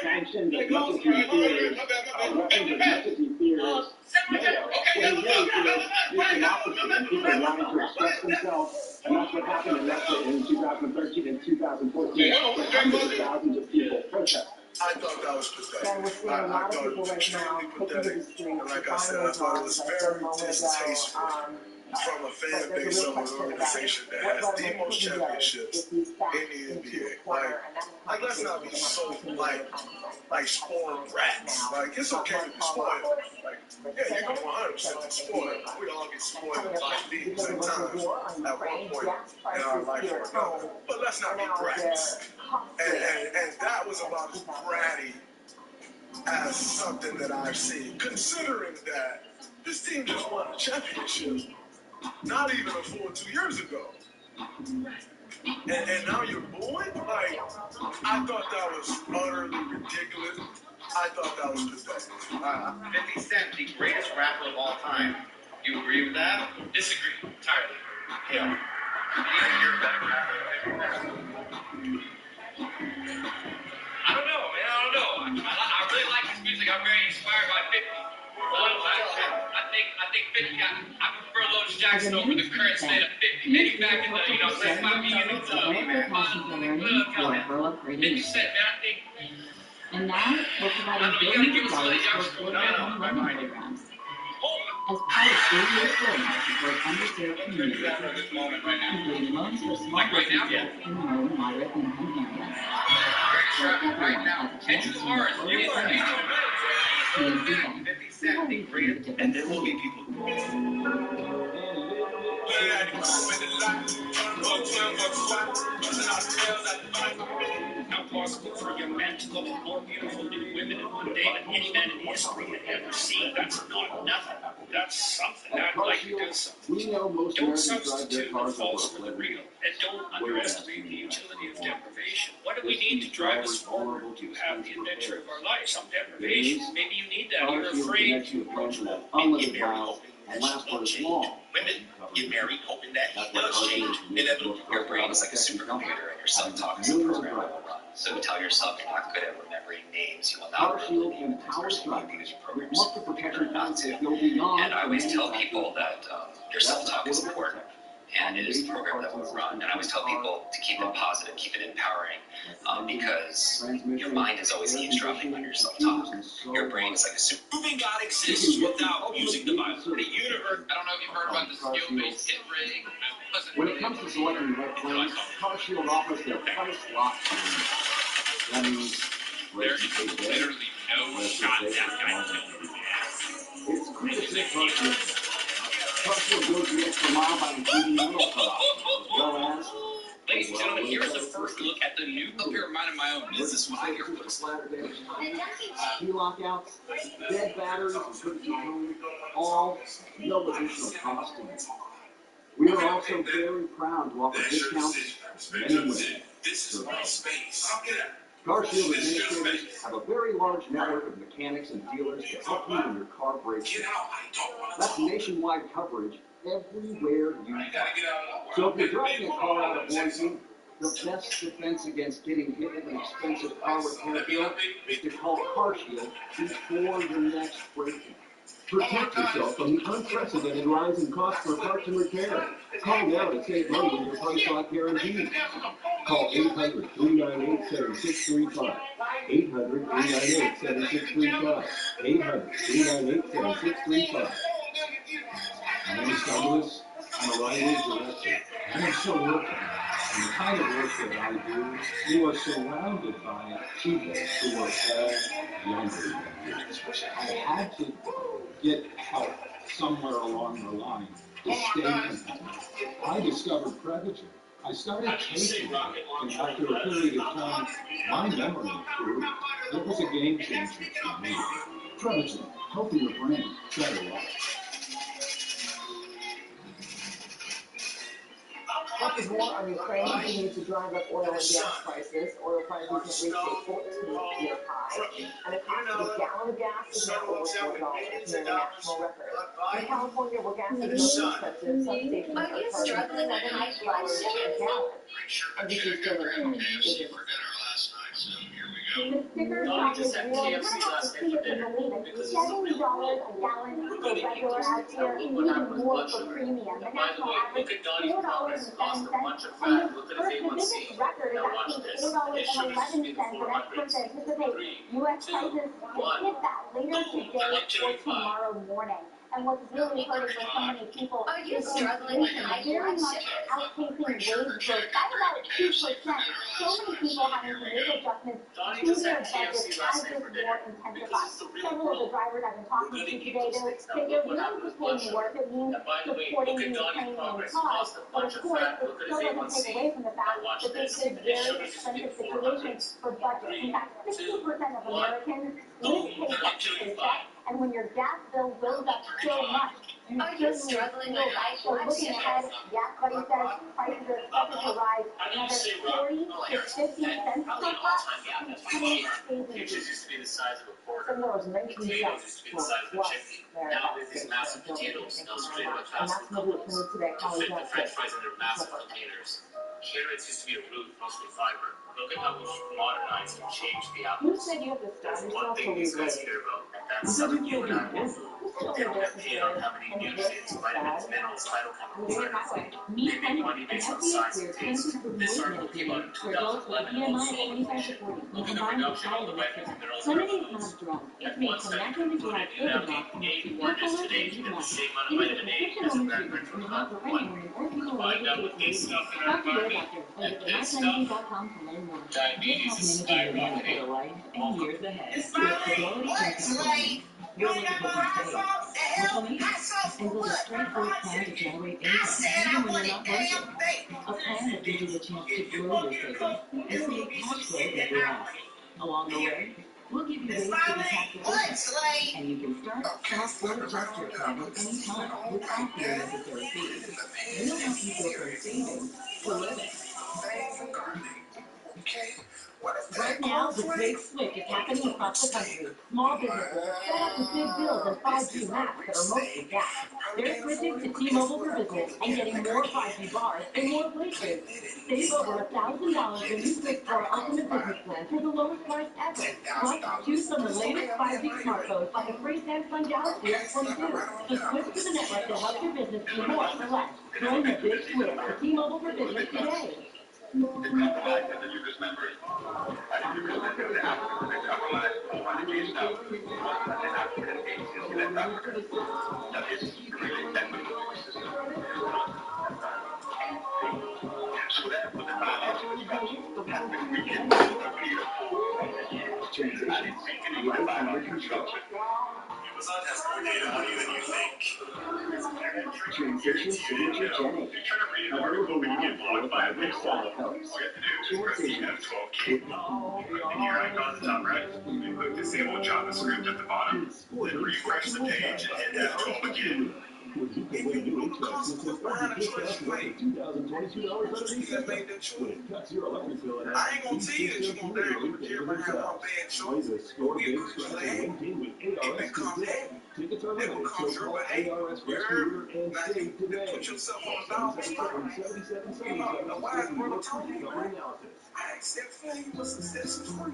sanctions, as much as he fears weapons, as much as he fears NATO, what he really fears is democracy and people wanting to express themselves. And that's what happened in Russia in 2013 and 2014. Hundreds of thousands of people protesting. I thought that was pathetic. I thought it was extremely pathetic. And like I said, I thought it was very distasteful from a fan base of an organization that has the most championships in the NBA. Like let's not be so like spoiled brats. Like it's okay to be spoiled. Like yeah, you can 100% be spoiled. We all get spoiled by things at times at one point in our life or another. But let's not be brats. And that was about as bratty as something that I've seen. Considering that this team just won a championship not even a full 2 years ago. And now you're booing? Like, I thought that was utterly ridiculous. I thought that was pathetic. 50 Cent, the greatest rapper of all time. You agree with that? Disagree entirely. Yeah. You're a better rapper. I don't know, man. I don't know. I really like his music. I'm very inspired by 50. I think 50. I prefer Lotus Jackson over the current state of 50. Maybe back in the, late 50s. Well, 50 Cent, man. I think. And now we're providing billions of dollars for affordable lending programs. As part of 3 years programs to support underserved communities, including loans for small businesses in low and moderate income areas. So everyone has a chance to move forward and 50 Cent, the greatest, and there will be people who How possible for a young man to look at more beautiful new women in one day than any man in history had ever seen? That's not nothing. That's something. I'd like to do something. Don't substitute the false for the real, and don't underestimate the utility of deprivation. What do we need to drive us forward? To have the adventure of our life, some deprivation. Maybe you need that. You're afraid to approach love. Maybe you marry hoping that she will change. Women, you marry hoping that he does change. Your brain is like a supercomputer, and your self-talk is a program that will run. So tell yourself you're not good at remembering names. You will not remember the name of this person because you program yourself not to. And I always tell people that your self-talk is important, and it is the program that will run. And I always tell people to keep it positive, keep it empowering, because your mind is always eavesdropping on your self-talk. Your brain is like a super. Proving God exists without using the Bible. The universe. I don't know if you've heard about the skill-based hit rating. When it comes to selecting the right planes, CarShield offers their price lock. That means there's literally no shot that guy can. It's clear to say CarShield. CarShield goes the extra mile by including metal cutoffs, as well as. Ladies and gentlemen, here's the first look at the new. Up here, minding my own business. What I hear for key lockouts, dead batteries, and all no additional cost to you. We are also very proud to offer discounts anyway. This is my space. CarShield administrators have a very large network of mechanics and dealers to help you when your car breaks down. That's nationwide coverage everywhere you go. So if you're driving a car out of warranty, the best defense against getting hit with an expensive car repair bill is to call CarShield before your next break-in. Protect yourself from the unprecedented rise in costs for parts and repair. Call now to save money with your price lock guarantee. Call 800-398-7635. 800-398-7635. 800-398-7635. My name is Douglas. I'm a writer director. I'm so working. And the kind of work that I do, you are surrounded by people who are all younger than you. I had to get help somewhere along the line to stay competitive. I discovered Prevagen. I started taking it, and after a period of time, my memory improved. It was a game changer for me. Prevagen, healthier brain, better life. Much more on Ukraine continues to drive up oil and gas prices. Oil prices have reached a 14-year high, and the cost of a gallon of gas is now over $4, near a national record. In California, where gas is most expensive, some stations are charging $7 a gallon. And this is still a The sticker shock is real. You kind of have to see it to believe it. $70 a gallon for regular out here, and even more for premium. The national average $4.07. And the biggest record is actually $4.11, and experts anticipate U.S. prices will hit that later today or tomorrow morning. And what's really hurting for so many people is inflation very much outpacing wage growth by about 2%. So many people having to make adjustments to their budgets as this war intensifies. Several of the drivers I've been talking to today, they say they're willing to pay more if it means supporting the Ukrainian cause. But of course, it still doesn't take away from the fact that this is a very expensive situation for budgets. In fact, 60% of Americans live paycheck to paycheck. And when your gas bill goes up so much, you certainly feel right. So looking ahead, Gas Buddy says prices are expected to rise another 40 to 50 cents per pot. Peaches used to be the size of a quarter. Potatoes used to be the size of a chicken. Now we have these massive potatoes now straight out of fast food companies to fit the French fries in their massive containers. Carrots used to be a root, mostly fiber. Look at how we've modernized and changed the apples. There's one thing these guys care about, and that's selling you an animal food. They don't get paid on how many nutrients, vitamins, minerals, phytochemicals, they make money based on size and taste. This article came out in 2011 on solar pollution. Look at the reduction of the vitamins and minerals in our foods. At one study concluded you now need 8 oranges today to get the same amount of vitamin A as a grandparent from Hub 1. Find out what this stuff in our environment and this stuff, diabetes is skyrocketing. It's my you ain't got no hot sauce and help me hot sauce for what? I said I want it damn thing. A plan that gives you the chance to grow your savings and create cash flow that lasts. Along the way, we'll give you ways to be tax efficient, and you can start, stop, or adjust your plan at any time without the unnecessary fees. We'll help you go from savings to living. Right now, the big switch is happening across the country. Small businesses are fed up with big bills and 5G maps that are mostly gas. They're switching to T-Mobile for Business and getting more 5G bars in more places. Save over $1,000 when you switch to our Ultimate Business Plan for the lowest price ever. Plus, choose from the latest 5G smartphones like a free Samsung Galaxy S22. So switch to the network that helps your business do more for less. Join the big switch to T-Mobile for Business today. Amazon has more data on you than you think. Transition Signature Jenny. Available now for fabric style colors. Transitions. In your icon at the top right, click Disable JavaScript at the bottom, then refresh the page and hit F12 again. If you knew the consequence behind a choice you made, $2,022 made that choice. I ain't gonna tell you that you're gonna die over here by having a bad choice. We agree to that. It becomes heavy. It becomes your behavior. You heard? Now you put yourself on the dog spot. You know, the wise brother told me, right? I accept failure, but success is free.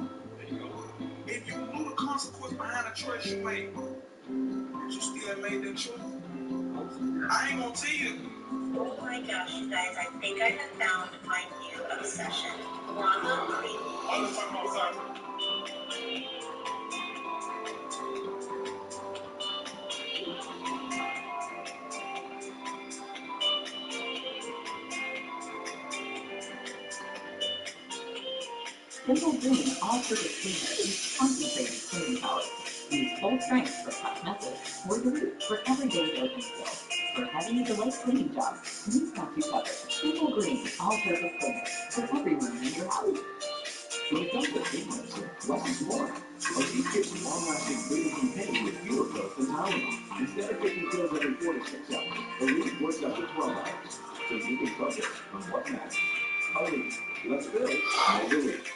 If you knew the consequence behind a choice you made, but you still made that choice, I ain't gonna tell you. Oh my gosh, you guys, I think I have found my new obsession. We're on the green. Let's talk about soccer. Simple Green all-purpose cleaner is concentrated cleaning power. Use full strength for tough messes or the root for everyday broken skills. For heavy delayed cleaning jobs, these got you covered. Simple Green all-purpose cleaner for every room in your house. When it comes to cleanliness, less is more. Elite gives you long-lasting cleaning and pain with fewer pills than Tylenol. Instead of taking pills every 4 to 6 hours, Elite works up to 12 hours, so you can focus on what matters. Elite, less pills, more relief.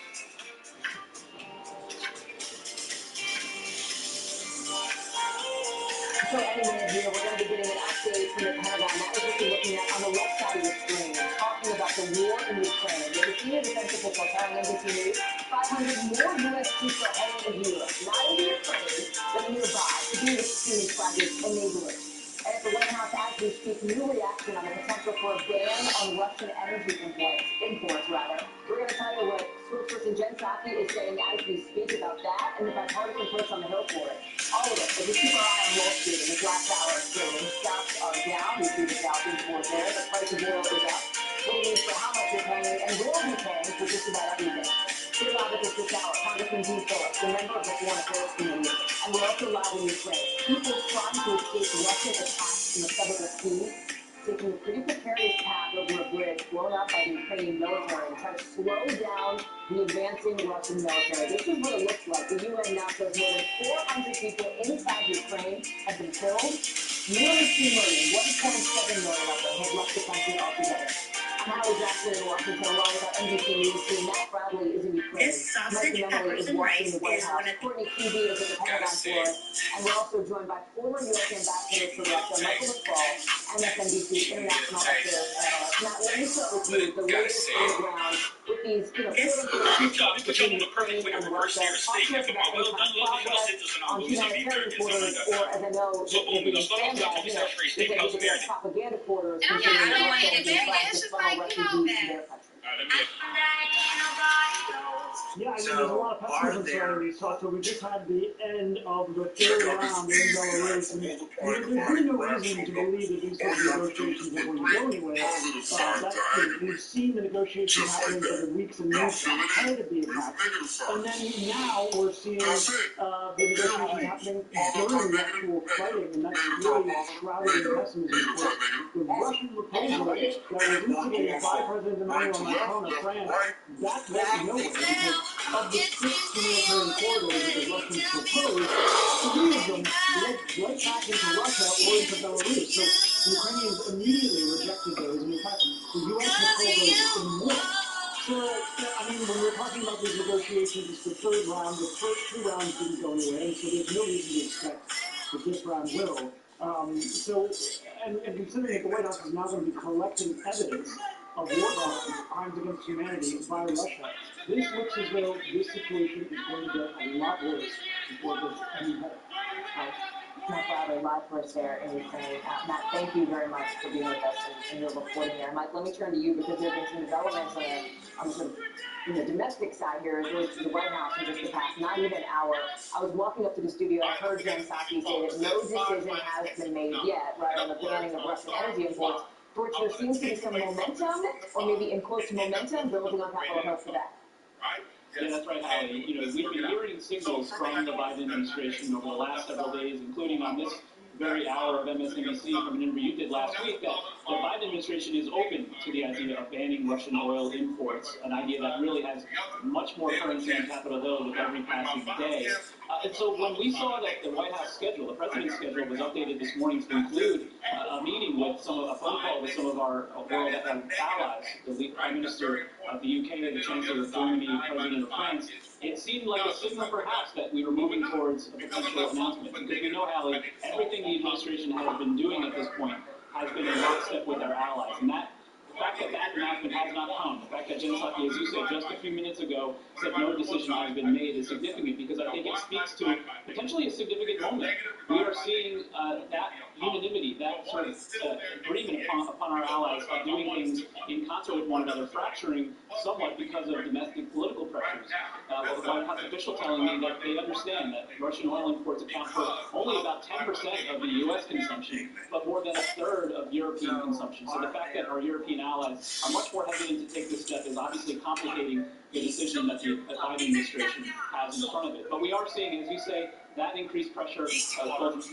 So anyway, here we're going to be getting an update from the Pentagon. That is what you're looking at on the left side of the screen, talking about the war in Ukraine. There's a senior defense official telling NBC News 500 more U.S. troops are heading into Europe, not into Ukraine, but nearby, to be with Sunni project enablers. And at the White House, as we speak, new reaction on the potential for a ban on Russian energy imports. We're going to tell you what spokesperson Jen Psaki is saying as we speak about that and the bipartisan push on the Hill for it. All of it. As we keep our eye on Wall Street in this last hour of trading, stocks are down. We see the Dow import there. The price of oil is up. What it means for how much you're paying and will be paying for just about everything. Here live with us this hour, Congressman Dean Phillips, a member of the Foreign Affairs Committee, and we're also live in Ukraine. People trying to escape Russian attacks in the suburb of Kyiv, taking a pretty precarious path over a bridge blown up by the Ukrainian military and trying to slow down the advancing Russian military. This is what it looks like. The UN now says more than 400 people inside Ukraine have been killed. Nearly 2 million, 1.7 million of them have left the country altogether. I'm Holly Jackson in Washington, along with our NBC News team. Matt Bradley is in Ukraine. This sausage, peppers, and rice is one of the... Courtney QB is at the Pentagon floor. And we're also joined by former U.S. Ambassador to Russia, Michael McFaul, MSNBC International Affairs analyst. Matt, let me start with you. The latest on the ground with these, quote-unquote, talks between Ukraine and Russia. Talk to us about any kind of progress on humanitarian quarters, or as I know, the stand by, they said these are propaganda quarters considering Russia has been trying to funnel refugees to their country. Yeah, I mean, there's a lot of pessimism surrounding these talks, but we just had the end of the third round in Belarus, and there's really no reason to believe that these sort of negotiations are going to go anywhere. We've seen the negotiations happening for the weeks and months ahead of the attacks, and then now we're seeing the negotiations happening during the actual fighting, and that's really shrouded in pessimism. The Russian proposal that was instigated by President Emmanuel Macron of France, that went nowhere, because of the 6 military corridors that the Russians proposed, 3 of them led right back into Russia or into Belarus. So the Ukrainians immediately rejected those, and in fact, the U.S. has called those immoral. So, I mean, when we're talking about these negotiations, it's the third round. The first 2 rounds didn't go anywhere, and so there's no reason to expect that this round will. And considering that the White House is now going to be collecting evidence of war crimes against humanity by Russia, this looks as though this situation is going to get a lot worse before it gets any better. Matt Bradley, live for us there in Ukraine. Matt, thank you very much for being with us and your reporting there. Mike, let me turn to you because there have been some developments on the sort of domestic side here as relates to the White House in just the past not even an hour. I was walking up to the studio and heard Jen Psaki say that no decision has been made yet, right, on the banning of Russian energy imports, for which there seems to be some momentum, or maybe in quotes momentum, building on Capitol Hill for that. Yeah, that's right, Holly. We've been hearing signals from the Biden administration over the last several days, including on this very hour of MSNBC from an interview you did last week, that the Biden administration is open to the idea of banning Russian oil imports, an idea that really has much more currency on Capitol Hill with every passing day. And so when we saw that the White House schedule, the president's schedule, was updated this morning to include a meeting with a phone call with some of our world allies, the Prime Minister of the UK, the Chancellor of Germany, President of France, it seemed like a signal perhaps that we were moving towards a potential announcement. Because we know, Hallie, everything the administration has been doing at this point has been in lockstep with our allies. And the fact that that announcement has not come, the fact that Jen Psaki, as you said just a few minutes ago, said no decision has been made is significant, because I think it speaks to potentially a significant moment. We are seeing that unanimity, that sort of agreement upon our allies of doing things in concert with one another, fracturing somewhat because of domestic political pressures. The White House official telling me that they understand that Russian oil imports account for only about 10% of the U.S. consumption, but more than a third of European consumption. So the fact that our European allies are much more hesitant to take this step is obviously complicating the decision that the Biden administration has in front of it. But we are seeing, as you say, that increased pressure both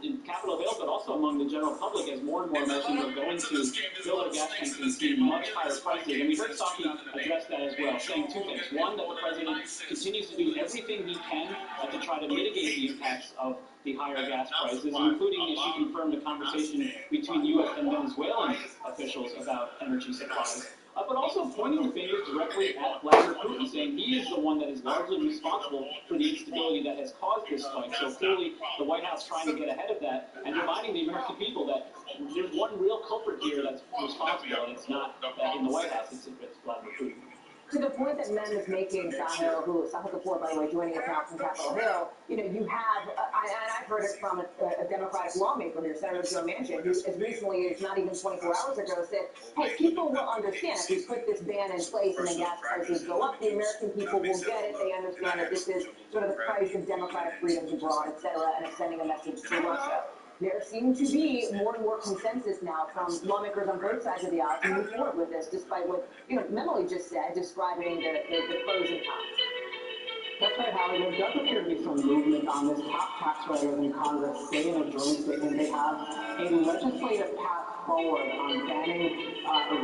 in Capitol Hill, but also among the general public, as more and more Americans are going to fill their gas tanks and see much higher prices. And we heard Psaki address that as well, saying 2 things. One, that the president continues to do everything he can to try to mitigate the impacts of the higher gas prices, including, as she confirmed, a conversation between U.S. and Venezuelan officials about energy supplies. but also pointing the finger directly at Vladimir Putin, saying he is the one that is largely responsible for the instability that has caused this fight. So clearly, the White House trying to get ahead of that and reminding the American people that there's one real culprit here that's responsible, and it's not in the White House, it's Vladimir Putin. To the point that Mem is making, Sahil Kapoor, by the way, joining us now from Capitol Hill, you have, and I've heard it from a Democratic lawmaker here, Senator Joe Manchin, who as recently as not even 24 hours ago said, hey, people will understand if we put this ban in place and then gas prices go up, the American people will get it. They understand that this is sort of the price of democratic freedoms abroad, et cetera, and it's sending a message to Russia. There seems to be more and more consensus now from lawmakers on both sides of the aisle to move forward with this, despite what Memoli just said, describing the pros and cons. That's right, Holly. There does appear to be some movement on this. Top tax writers in Congress say in a joint statement they have a legislative path forward on banning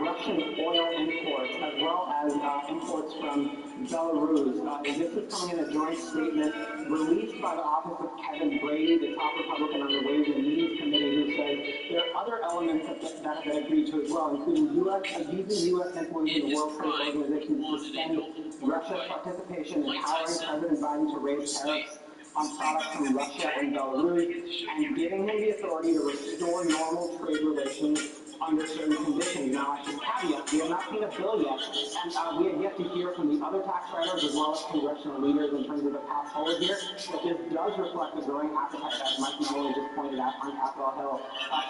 Russian oil imports as well as imports from Belarus. This is coming in a joint statement released by the office of Kevin Brady, the top Republican on the Ways and Means Committee, who said there are other elements that have been agreed to as well, including using U.S. influence in the World Trade Organization to suspend Russia's participation in empowering President Biden to raise tariffs on products from Russia and Belarus, and giving him the authority to restore normal trade relations under certain conditions. Now, I should caveat, we have not seen a bill yet, and we have yet to hear from the other tax writers as well as congressional leaders in terms of the path forward here, but this does reflect a growing appetite, as Mike Maloney just pointed out on Capitol Hill,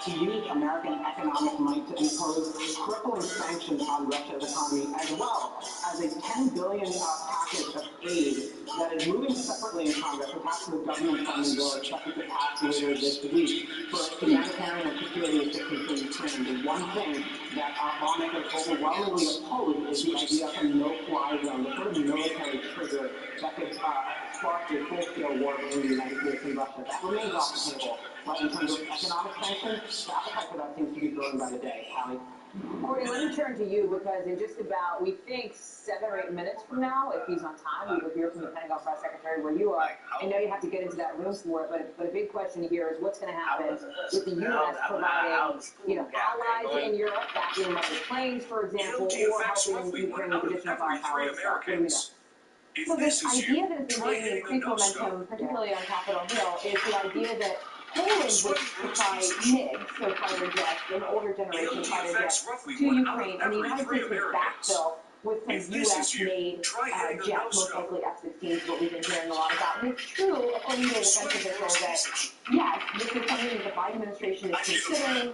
to use American economic might to impose crippling sanctions on Russia's economy, as well as a $10 billion package of aid that is moving separately in Congress, attached to the government funding bill expected to pass later this week for humanitarian and security assistance to Ukraine. The one thing that lawmakers overwhelmingly oppose is the idea of a no-fly zone, the sort of military trigger that could spark a full-scale war between the United States and Russia. That remains off the table. But in terms of economic sanctions, the appetite for that seems to be growing by the day. Hallie? Courtney, let me turn to you, because in just about, we think, 7 or 8 minutes from now, if he's on time, we will hear from the Pentagon Press Secretary where you are. I know you have to get into that room for it, but a big question here is what's going to happen with the U.S. providing, allies in Europe backing them up with planes, for example, or helping Ukraine with additional firepower. So this idea that has been gaining increased momentum, particularly on Capitol Hill, is the idea that Poland would supply MiGs, so fighter jets, an older generation fighter jets, to Ukraine, and the United States would backfill with some U.S.-made jets, most likely F-16s, what we've been hearing a lot about. And it's true, according to a defense official, that yes, this is something that the Biden administration is considering.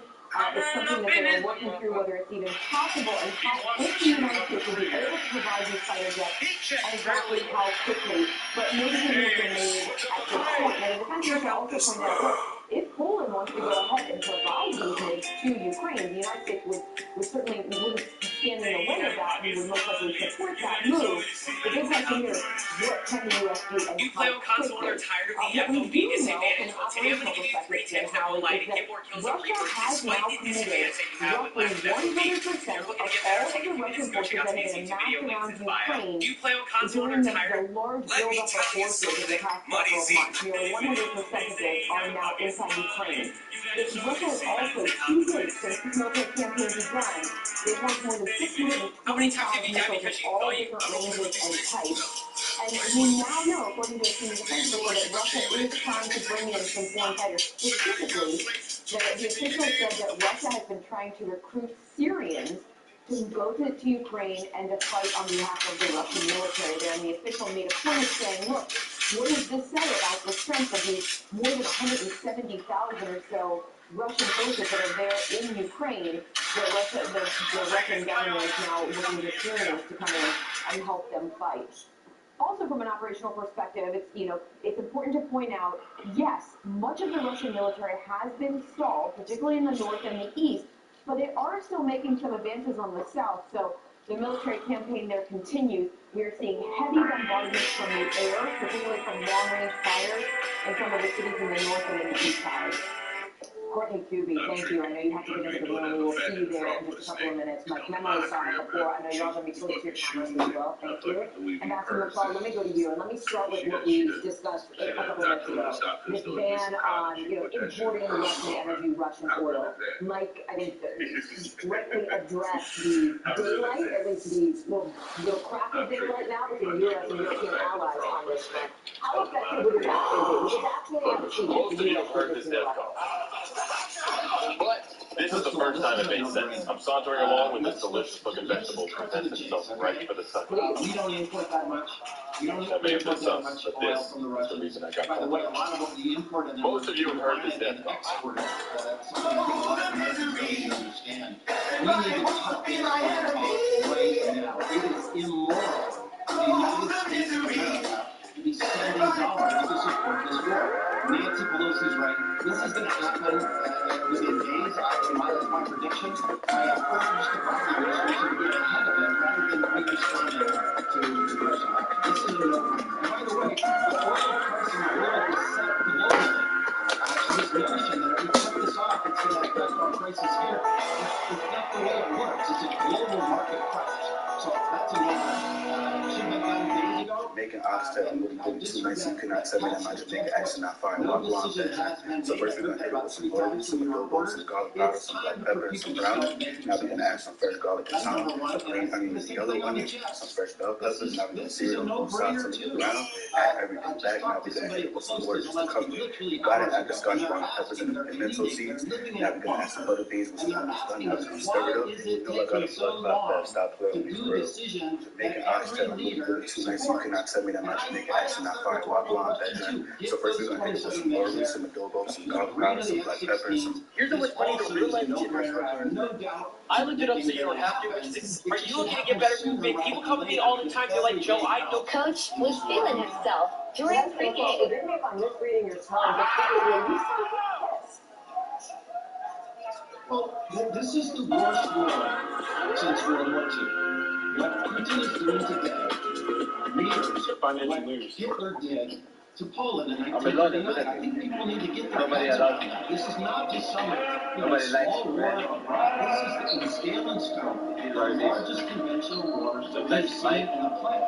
It's something that they are working through, whether it's even possible, and how if the United States will be able to provide these fighter jets, and exactly how quickly. But no decision has been made at this point. And the defense official also pointed out, look, if Poland wants to go ahead and provide these MiGs to Ukraine, the United States would certainly wouldn't stand in the way of that. We would most likely support that move. The big question here is, what can the U.S. do, and how quickly? What we do know from an operational perspective, how is that Russia has now committed roughly 100% of all of the Russian forces that have been amassed around Ukraine during the large buildup of forces in the past couple of months. Nearly 100% of those are now inside Ukraine. Russia has also, to date, since this military campaign began, they've launched more than 625 missiles of all different ranges and types. And we now know, according to a senior defense official, that Russia is trying to bring in some foreign fighters. Specifically, the official said that Russia has been trying to recruit Syrians to go to Ukraine and to fight on behalf of the Russian military there. And the official made a point of saying, look, what does this say about the strength of these more than 170,000 or so Russian forces that are there in Ukraine, that the Russian government is now looking to Syrians to come in and help them fight. Also, from an operational perspective, it's important to point out, yes, much of the Russian military has been stalled, particularly in the north and the east, but they are still making some advances on the south. So the military campaign there continues. We are seeing heavy bombardments from the air, particularly from long-range fires in some of the cities in the north and in the east side. Courtney Kuby, thank you. I know you have to get into the room. We will see you there in just a couple of minutes. Mike Memo saw it before. I know you're all going to be close to your cameras as well. Thank you. Ambassador McFall, let me go to you, and let me start with what we discussed a couple of minutes ago. This ban on, importing Russian energy, Russian oil. Mike, I think, directly addressed the daylight, at least the little crack of daylight now between U.S. and European allies on this front. How effective would it actually be? Because actually, I've seen the U.S. position But this is the first time it makes sense. I'm sauntering along when this delicious looking vegetable presents itself right for the sun. We don't import that much. We don't import that much oil from the Russians. By the way, a lot of what we import and most of you have heard this death export, that's something I think a lot of Americans don't even understand. We need to cut this oil off right now. It is immoral for the United States of America to be spending dollars to support this war. Nancy Pelosi's right. This is going to happen within days. My prediction, I have urged the Biden administration to get ahead of it rather than be responding to Russia. This is a no-brainer. And by the way, the oil price in the world is set globally. So this notion that if we cut this off, it's going to affect our prices here, it's not the way it works. It's a global market price. So that's a no-brainer. Should have been done days ago. Making oxtail a little bit too nice. You cannot tell me that my Jamaican accent not fine. So first we're going to hit it with some oil, some adobo, some garlic powder, some black pepper, and some browning. Now we're going to add some fresh garlic and thyme, a green onion and yellow onion, some fresh bell peppers. Now we're going to sear them both sides until they're brown. Add everything back. Now we're going to hit it with some water just to cover it. You got to add the scotch brown peppers and pimento seeds. Now we're going to add some butter beans with some onions done. Now we're going to stir it up. You know I got a blood clot that stop playing with these girls. Jamaican oxtail a little bit too nice. You cannot tell me that my Jamaican accent not fine. Walk along that joint. So first we're going to hit it with some oil, some adobo, some garlic powder, some black pepper, and some... Here's how much money the real life gym. I looked it up so you don't have to. Are you looking to get better food? People come to me all the time. They're like, Joe, I know. Coach was feeling himself during pregame. Forgive me if I'm misreading your tone, but you sound pissed. Well, this is the worst war since World War II. What Putin is doing today mirrors what Hitler did to Poland in 1939. I think people need to get their heads around that. This is not just some small war abroad. This is in scale and scope the largest conventional war we've seen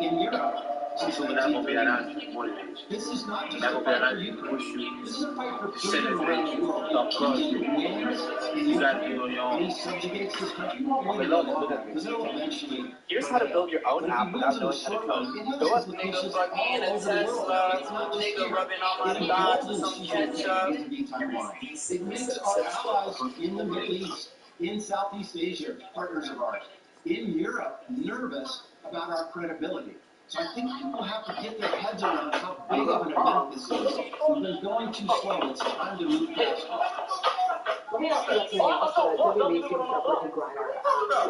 in Europe since 1939. This is not just a fight for Ukraine. This is a fight for freedom around the world. Putin wins and he subjugates this country. He won't win long because it'll eventually. Here's how to build your own app without knowing how to code. Go up to nigga plug in and Tesla, nigga rubbing on my dots with some ketchup. It makes our allies in the Middle East, in Southeast Asia, partners of ours, in Europe, nervous about our credibility. So I think people have to get their heads around how big of an event this is. We've been going too slow. It's time to move past it. Let me ask you about something else. WWE's given up Brittany Griner.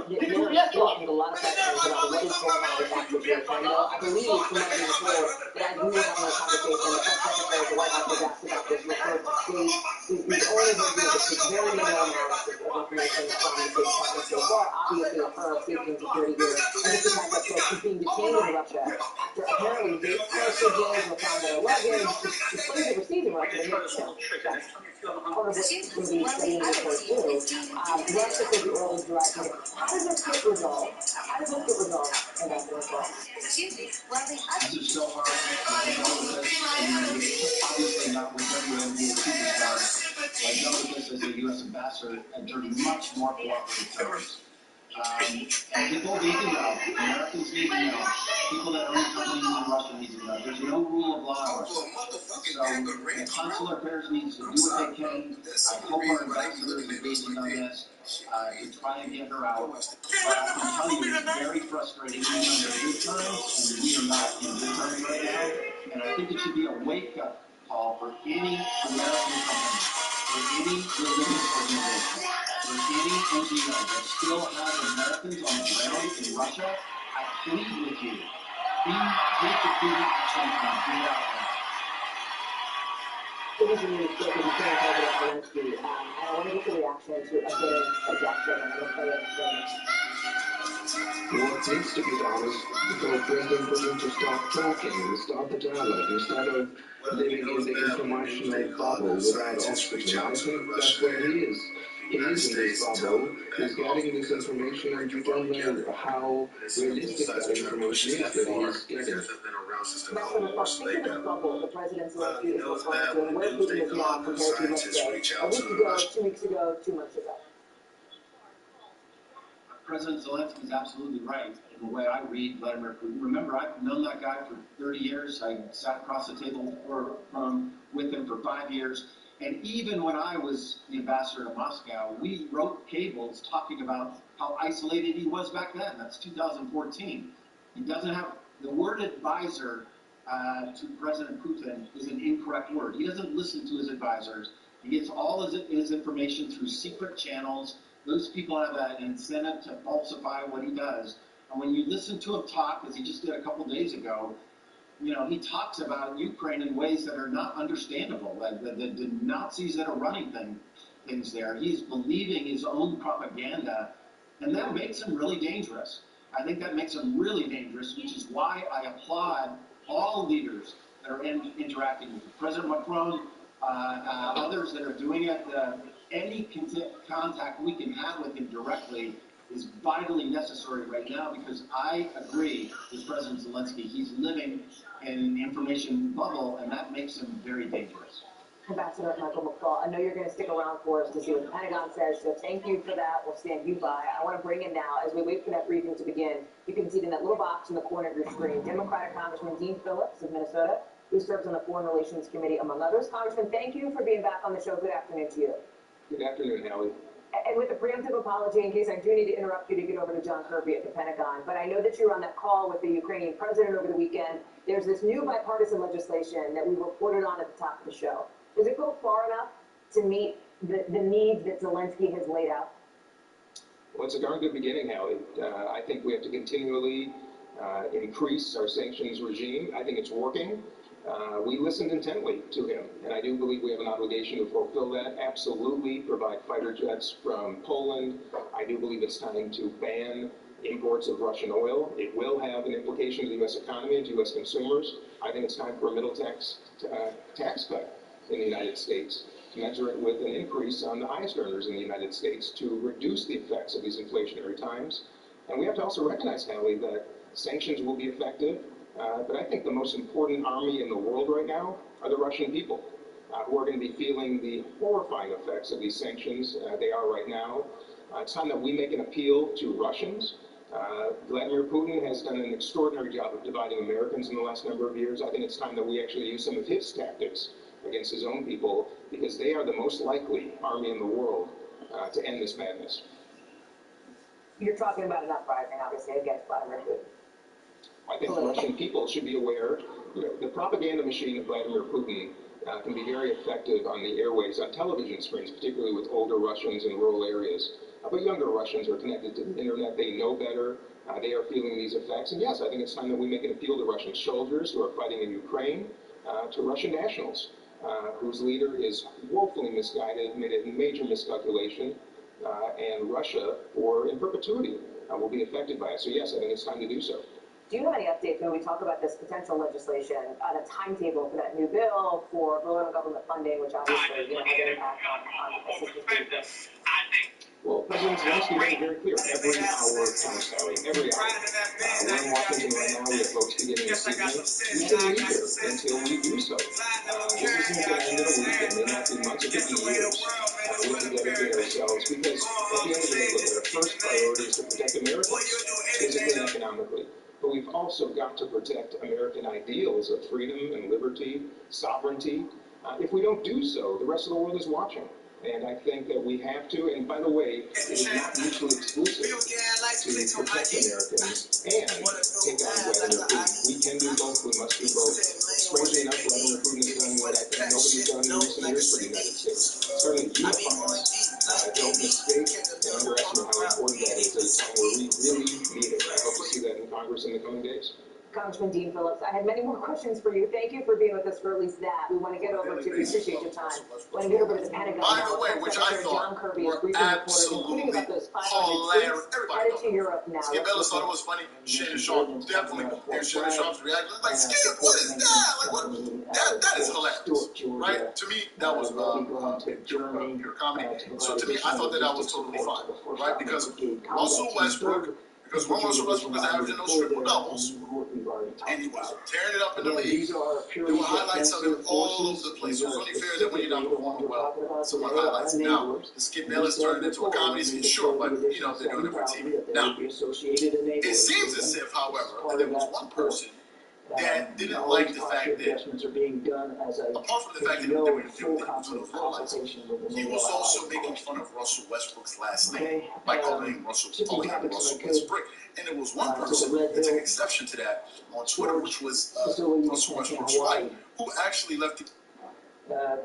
They're still with a lot of questions about what is going on with that situation. I believe from what I've been told that as we were having a conversation, the press secretary of the White House was asked about this. We've only heard this very minimal analysis of information from the State Department so far. Obviously, her safety and security here. And this is the fact that she's being detained in Russia after apparently vape cartridges were found in her luggage. She claims overseas in Russia. Part of what's going to be studying this for too. Russia says the oil is derived. How does this get resolved? How does this get resolved? And that's the result. This is so hard. Obviously not with WNBA superstars. Like Jonas as a U.S. ambassador and turned much more cooperative terms. And people need to know. Americans need to know. People that own companies in Russia need to know. There's no rule of law in Russia. So the consular affairs needs to do what they can. I hope our ambassador is engaging on this to try and get her out. But I can tell you, it's very frustrating. We're under good times, and we are not in good times right now. And I think it should be a wake-up call for any American company, for any religious organization, for any NGO that still has Americans on the ground in Russia. I plead with you, take the prudent action and get out now. It was a news story because you couldn't tell about Zelensky. And I want to get the reaction to a bit of suggestion. I'm going to play it. needs to be done is for President Putin to stop talking and start the dialogue instead of living in the informational bubble without oxygen. I think that's where he is. He is in this bubble. He's getting this information, and you don't know how realistic that information is that he's getting. Speaking of bubble, the president Zelensky is referring to, and where Putin is now compared to, let's say, a week ago, 2 weeks ago, 2 months ago. President Zelensky is absolutely right in the way I read Vladimir Putin. Remember, I've known that guy for 30 years. I sat across the table with him for 5 years. And even when I was the ambassador to Moscow, we wrote cables talking about how isolated he was back then. That's 2014. He doesn't have the word advisor to President Putin is an incorrect word. He doesn't listen to his advisors. He gets all his information through secret channels. Those people have an incentive to falsify what he does. And when you listen to him talk, as he just did a couple days ago, you know, he talks about Ukraine in ways that are not understandable. Like the Nazis that are running things there. He's believing his own propaganda, and that makes him really dangerous. I think that makes him really dangerous, which is why I applaud all leaders that are interacting with him. President Macron, others that are doing it. Any contact we can have with him directly is vitally necessary right now, because I agree with President Zelensky. He's living in an information bubble, and that makes him very dangerous. Ambassador Michael McFaul, I know you're going to stick around for us to see what the Pentagon says, so thank you for that. We'll stand you by. I want to bring in now, as we wait for that briefing to begin, you can see it in that little box in the corner of your screen, Democratic Congressman Dean Phillips of Minnesota, who serves on the Foreign Relations Committee, among others. Congressman, thank you for being back on the show. Good afternoon to you. Good afternoon, Hallie. And with a preemptive apology, in case I do need to interrupt you to get over to John Kirby at the Pentagon, but I know that you were on that call with the Ukrainian president over the weekend. There's this new bipartisan legislation that we reported on at the top of the show. Does it go far enough to meet the needs that Zelensky has laid out? Well, it's a darn good beginning, Hallie. I think we have to continually increase our sanctions regime. I think it's working. We listened intently to him, and I do believe we have an obligation to fulfill that. Absolutely provide fighter jets from Poland. I do believe it's time to ban imports of Russian oil. It will have an implication to the U.S. economy and to U.S. consumers. I think it's time for a middle tax cut in the United States, commensurate with an increase on the highest earners in the United States to reduce the effects of these inflationary times. And we have to also recognize, Hallie, that sanctions will be effective. But I think the most important army in the world right now are the Russian people, who are going to be feeling the horrifying effects of these sanctions. They are right now. It's time that we make an appeal to Russians. Vladimir Putin has done an extraordinary job of dividing Americans in the last number of years. I think it's time that we actually use some of his tactics against his own people, because they are the most likely army in the world to end this madness. You're talking about an uprising, obviously, against Vladimir Putin. I think the Russian people should be aware, the propaganda machine of Vladimir Putin can be very effective on the airwaves, on television screens, particularly with older Russians in rural areas. But younger Russians are connected to the internet. They know better. They are feeling these effects. And yes, I think it's time that we make an appeal to Russian soldiers who are fighting in Ukraine, to Russian nationals, whose leader is woefully misguided, made a major miscalculation, and Russia, in perpetuity, will be affected by it. So yes, I think it's time to do so. Do you have any updates when we talk about this potential legislation on a timetable for that new bill for rural government funding, which obviously has an impact on assistance? Well, President Zelensky made it very clear. Every hour counts, Hallie. Every hour. We're in Washington right now. We have votes beginning this evening. We should leave here until we do so. This isn't going to end in a week. It may not be months. It could be years. We have to dedicate ourselves, because at the end of the day, look, our first priority is to protect Americans, physically and economically. But we've also got to protect American ideals of freedom and liberty, sovereignty. If we don't do so, the rest of the world is watching. And I think that we have to, and by the way, it is not mutually exclusive to protect Americans and take on Vladimir Putin. We can do both. We must do both. Strangely enough, Vladimir Putin has done what I think nobody's done in recent years for the United States. Certainly unify us. Don't mistake and underestimate how important that is at a time where we really need it. I hope to see that in Congress in the coming days. Congressman Dean Phillips. I had many more questions for you. Thank you for being with us for at least that. We want to get over to, we appreciate your time. We want to get over to the Pentagon. By the way, which I thought were absolutely hilarious. Everybody thought. Skip Ellis thought it was funny. Shannon Sharp definitely. And Shannon Sharp's reaction was like, Skip, what is that? Like, what? That is hilarious, right? To me, that was pure comedy. So to me, I thought that was totally fine, right? Because Russell Westbrook was averaging those triple doubles, and he was tearing it up in the league. There were highlights of him all over the place. It was only fair that when you're not performing well, some more highlights. Now, the Skip Bayless turned it into a comedy scene, sure, but you know they're doing it for TV. Now, it seems as if, however, that there was one person that didn't like the fact that, apart from the fact that they were doing highlights, he was also making fun of Russell Westbrook's last name by calling him Russell Westbrook. And there was one person that took exception to that on Twitter, which was Russell Westbrook's wife, who actually left the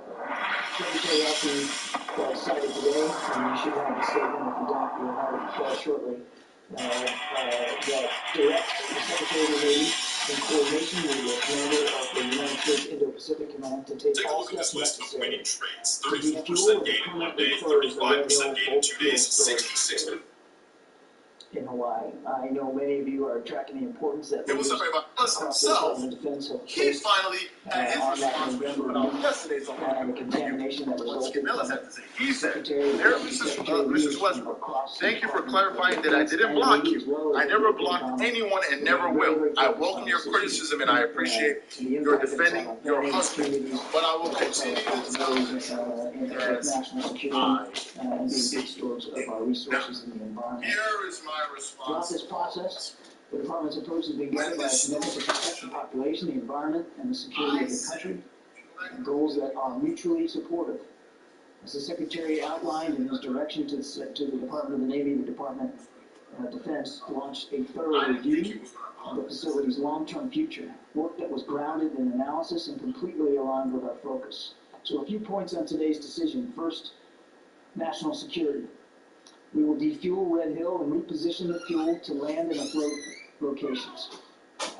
Secretary Elton cited today, and you should have the statement. If you don't, you'll have it shortly. That directs the Secretary of the Navy in coordination with the commander of the United States Indo-Pacific Command to take all steps necessary to defuel the permanently closed Red Hill Bolt Fuel storage in Hawaii. I know many of you are tracking the importance that it was something about us himself. He finally had his response, which was out yesterday. And the contamination that resulted. He said, "Dear Mrs. Westbrook, thank you for clarifying that I didn't block you. I never blocked anyone and never will. I welcome your criticism and I appreciate your defending your husband. But I will continue to tell you as national security and being good stewards of our resources in the environment." Here is my response. Throughout this process, the Department's approach has been guided by a commitment to protect the population, the environment, and the security of the country, and goals that are mutually supportive. As the Secretary outlined in his direction to the Department of the Navy, the Department of Defense launched a thorough review of the facility's long-term future, work that was grounded in analysis and completely aligned with our focus. So a few points on today's decision. First, national security. We will defuel Red Hill and reposition the fuel to land and afloat locations.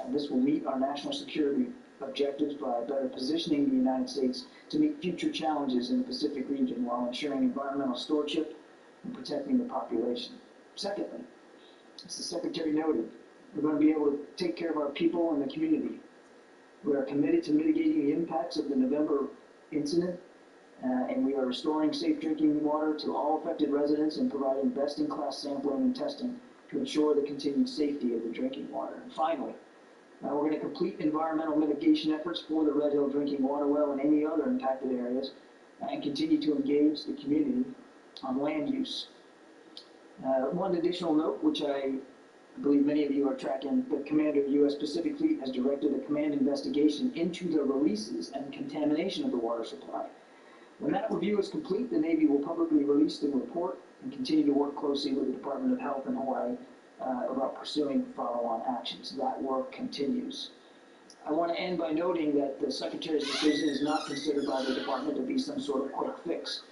This will meet our national security objectives by better positioning the United States to meet future challenges in the Pacific region while ensuring environmental stewardship and protecting the population. Secondly, as the Secretary noted, we're going to be able to take care of our people and the community. We are committed to mitigating the impacts of the November incident, and we are restoring safe drinking water to all affected residents and providing best-in-class sampling and testing to ensure the continued safety of the drinking water. And finally, we're going to complete environmental mitigation efforts for the Red Hill drinking water well and any other impacted areas, and continue to engage the community on land use. One additional note, which I believe many of you are tracking, the Commander of the U.S. Pacific Fleet has directed a command investigation into the releases and contamination of the water supply. When that review is complete, the Navy will publicly release the report and continue to work closely with the Department of Health in Hawaii about pursuing follow-on actions. That work continues. I want to end by noting that the Secretary's decision is not considered by the Department to be some sort of quick fix.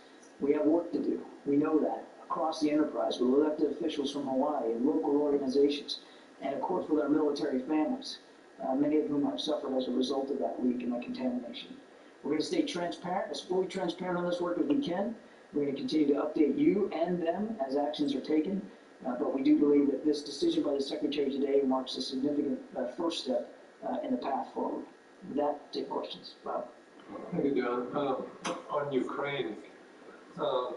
We have work to do. We know that. Across the enterprise, with elected officials from Hawaii and local organizations, and of course with our military families, many of whom have suffered as a result of that leak and that contamination. We're going to stay transparent, as fully transparent on this work as we can. We're going to continue to update you and them as actions are taken. But we do believe that this decision by the Secretary today marks a significant first step in the path forward. With that, take questions. Bob. Thank you, John. On Ukraine, I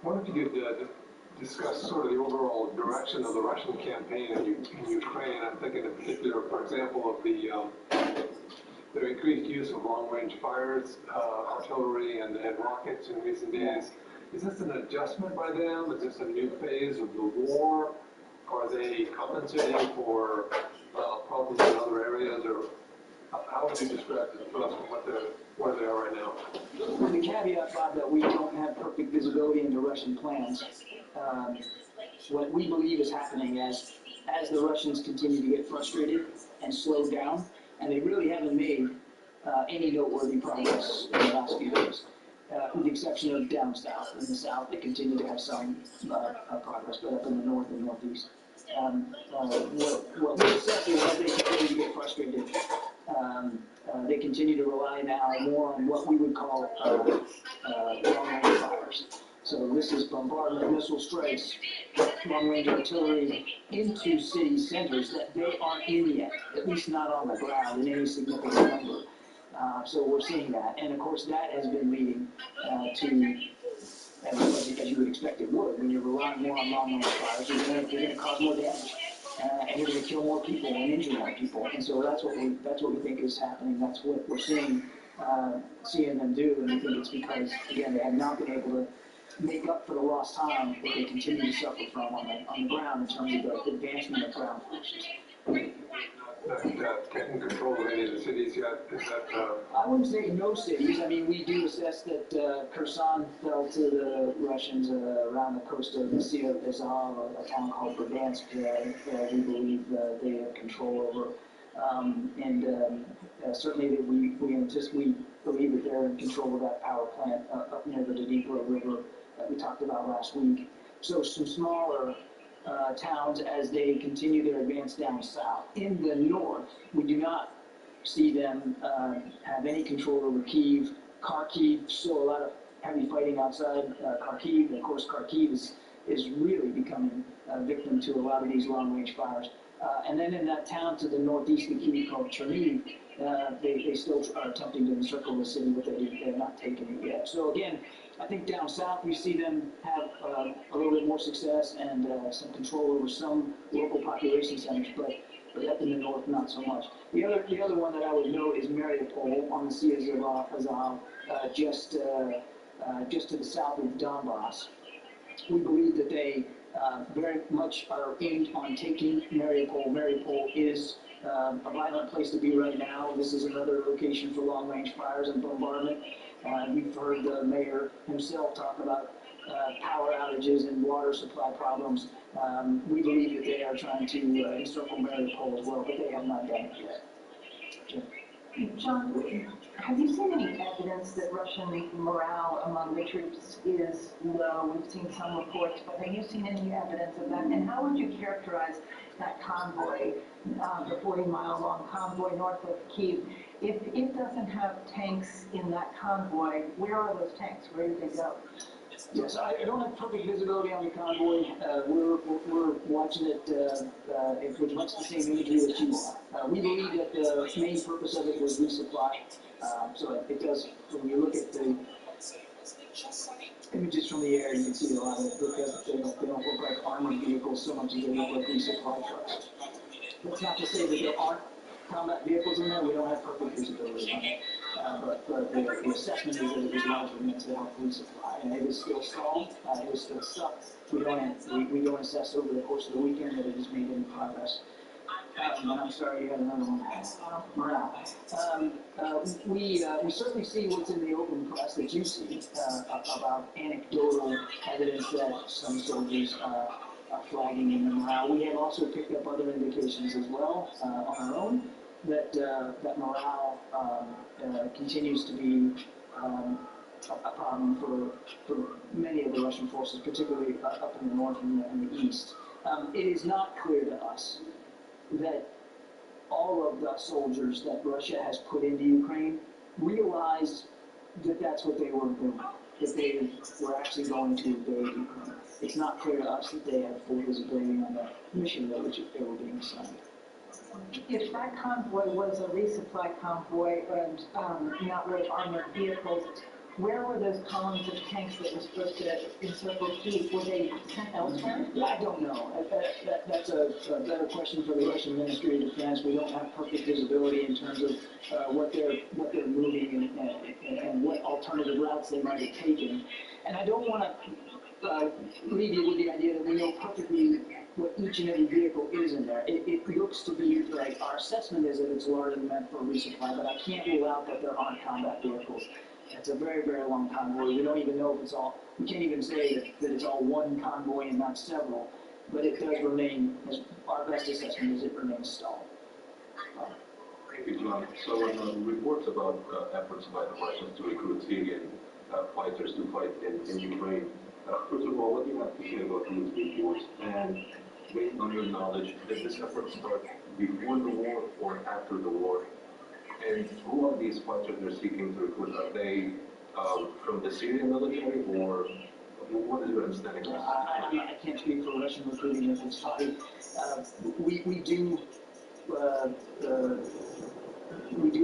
wonder if you could discuss sort of the overall direction of the Russian campaign in Ukraine. I'm thinking in particular, for example, of their increased use of long-range fires, artillery, and rockets in recent days. Is this an adjustment by them? Is this a new phase of the war? Are they compensating for problems in other areas? Or how would you describe it for us where they are right now? With the caveat, Bob, that we don't have perfect visibility into Russian plans, what we believe is happening as the Russians continue to get frustrated and slow down, and they really haven't made any noteworthy progress in the last few days. With the exception of down south. In the south, they continue to have some progress, but up in the north and northeast. what we assess is that they continue to get frustrated. They continue to rely now more on what we would call long-range fires. So this is bombardment, missile strikes, long-range artillery into city centers that they aren't in yet, at least not on the ground in any significant number. So we're seeing that, and of course that has been leading to, as you would expect it would, when you're relying more on long-range fires, you're going to cause more damage, and you're going to kill more people and injure more people. And so that's what we think is happening. That's what we're seeing them do, and we think it's because again they have not been able to make up for the lost time that they continue to suffer from on the ground in terms of the advancement of ground forces. Not taking control of any of the cities yet? Is that, I wouldn't say no cities. I mean, we do assess that Kherson fell to the Russians around the coast of the Sea of Azov, a town called Verdansk, we believe they have control over. Certainly we believe that they're in control of that power plant up near the Dnipro River that we talked about last week. So some smaller towns as they continue their advance down south. In the north, we do not see them have any control over Kyiv. Kharkiv, still a lot of heavy fighting outside Kharkiv. And of course, Kharkiv is really becoming a victim to a lot of these long-range fires. And then in that town to the northeast of Kyiv called Cherniv, they still are attempting to encircle the city, but they're not taking it yet. So again, I think down south we see them have a little bit more success and some control over some local population centers, but up in the north, not so much. The other one that I would note is Mariupol on the Sea of Azov, just to the south of Donbass. We believe that they very much are aimed on taking Mariupol. Mariupol is a violent place to be right now. This is another location for long-range fires and bombardment. We've heard the mayor himself talk about power outages and water supply problems. We believe that they are trying to encircle Mariupol as well, but they have not done it yet. John, have you seen any evidence that Russian morale among the troops is low? We've seen some reports, but have you seen any evidence of that? And how would you characterize that convoy, the 40-mile-long convoy north of Kyiv? If it doesn't have tanks in that convoy, where are those tanks? Where do they go? Yes, I don't have perfect visibility on the convoy. We're watching it with much the same imagery that you are. We believe that the main purpose of it was resupply. So it does, when you look at the images from the air, you can see a lot of it. They don't look like armored vehicles so much as they look like resupply trucks. That's not to say that there aren't combat vehicles in there. We don't have perfect visibility on it. But the assessment is that it was largely meant to help resupply, and it is still stalled. It is still stuck. We don't assess over the course of the weekend that it has made any progress. And I'm sorry, you had another one. Morale. We certainly see what's in the open press that you see about anecdotal evidence that some soldiers are flagging in the morale. We have also picked up other indications as well on our own that morale continues to be a problem for many of the Russian forces, particularly up in the north and the east. It is not clear to us that all of the soldiers that Russia has put into Ukraine realized that that's what they were doing, that they were actually going to invade Ukraine. It's not clear to us that they have full visibility on the mission that which they were being assigned. If that convoy was a resupply convoy and not with armored vehicles, where were those columns of tanks that were supposed to encircle Kyiv? Were they sent elsewhere? I don't know. That's a better question for the Russian Ministry of Defense. We don't have perfect visibility in terms of what they're moving and what alternative routes they might have taken. And I don't want to leave you with the idea that we know perfectly what each and every vehicle is in there. It looks to be like our assessment is that it's largely meant for resupply, but I can't rule out that there aren't combat vehicles. It's a very, very long convoy. We don't even know if it's all, we can't even say that it's all one convoy and not several, but it does remain, as our best assessment is it remains stalled. Thank you, John. So when reports about efforts by the Russians to recruit Syrian fighters to fight in Ukraine, first of all, what do you have to say about these reports? And based on your knowledge, did this effort start before the war or after the war? And who are these fighters they're seeking to recruit? Are they from the Syrian military, or what is your understanding of this? I can't speak for Russian recruiting if it's Saudi. We do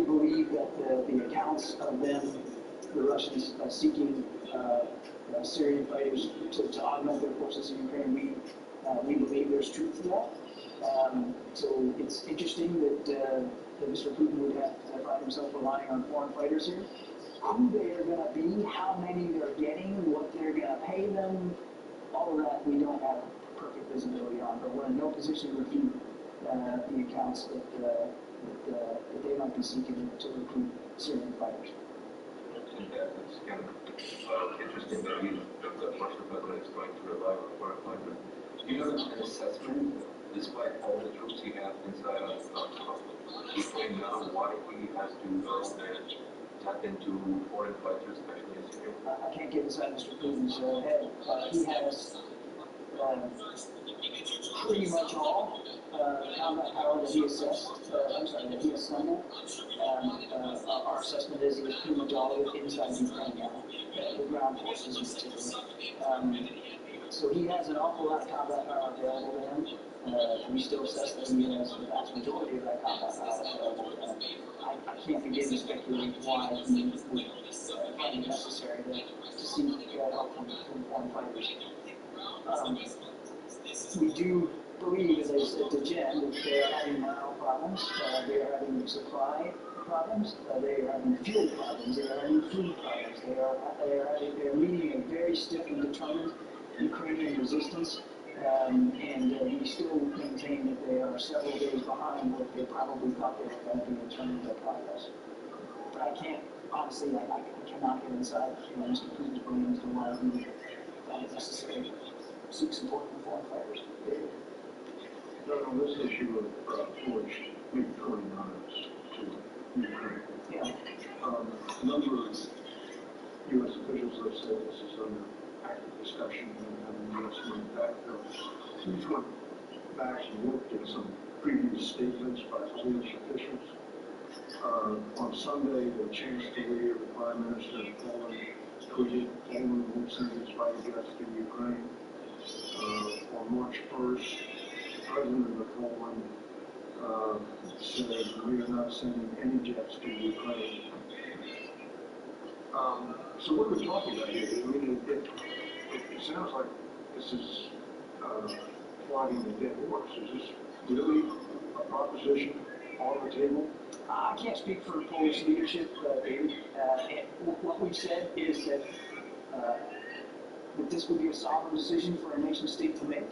believe that the accounts of them, the Russians seeking Syrian fighters to augment their forces in Ukraine, we believe there's truth to that. So it's interesting that Mr. Putin would have to find himself relying on foreign fighters here. Who they are going to be, how many they're getting, what they're going to pay them, all of that we don't have perfect visibility on, but we're in no position to refute the accounts that they might be seeking to recruit Syrian fighters. It's kind of interesting that the Russian president is going to rely on foreign fighters. Do you have an assessment, despite all the troops he has inside of Ukraine now, why he has to go and tap into foreign fighters, especially in Syria? I can't get inside Mr. Putin's head. He has pretty much all combat power that he assessed. That he assembled. Our assessment is he has pretty much all of it inside Ukraine now, the ground forces in particular. So he has an awful lot of combat power available to him. We still assess that he has the vast majority of that combat power available to him. I can't begin to speculate why he would find it necessary to seek help from foreign fighters. We do believe, as I said to Jen, that they are having morale problems, they are having supply problems, they are having fuel problems, they are having food problems, they are meeting a very stiff and determined Ukrainian resistance, and we still maintain that they are several days behind what they probably thought they were going to be in terms of their progress. But I can't, honestly, I cannot get inside Mr. Putin's brain as to why he would find it necessary to seek support from foreign fighters. On this issue of forged MiG-29s to Ukraine, a number of U.S. officials have said this is under active discussion and having U.S. money back. We just went back and looked at some previous statements by Polish officials. On Sunday, the Chancellor, the Prime Minister of Poland, tweeted Poland won't send its fighter jets to Ukraine. On March 1st, the President of Poland said we are not sending any jets to Ukraine. So what are we talking about here? I mean, it sounds like this is flogging a dead horse. Is this really a proposition on the table? I can't speak for Polish leadership, David. What we've said is that this would be a sovereign decision for a nation state to make,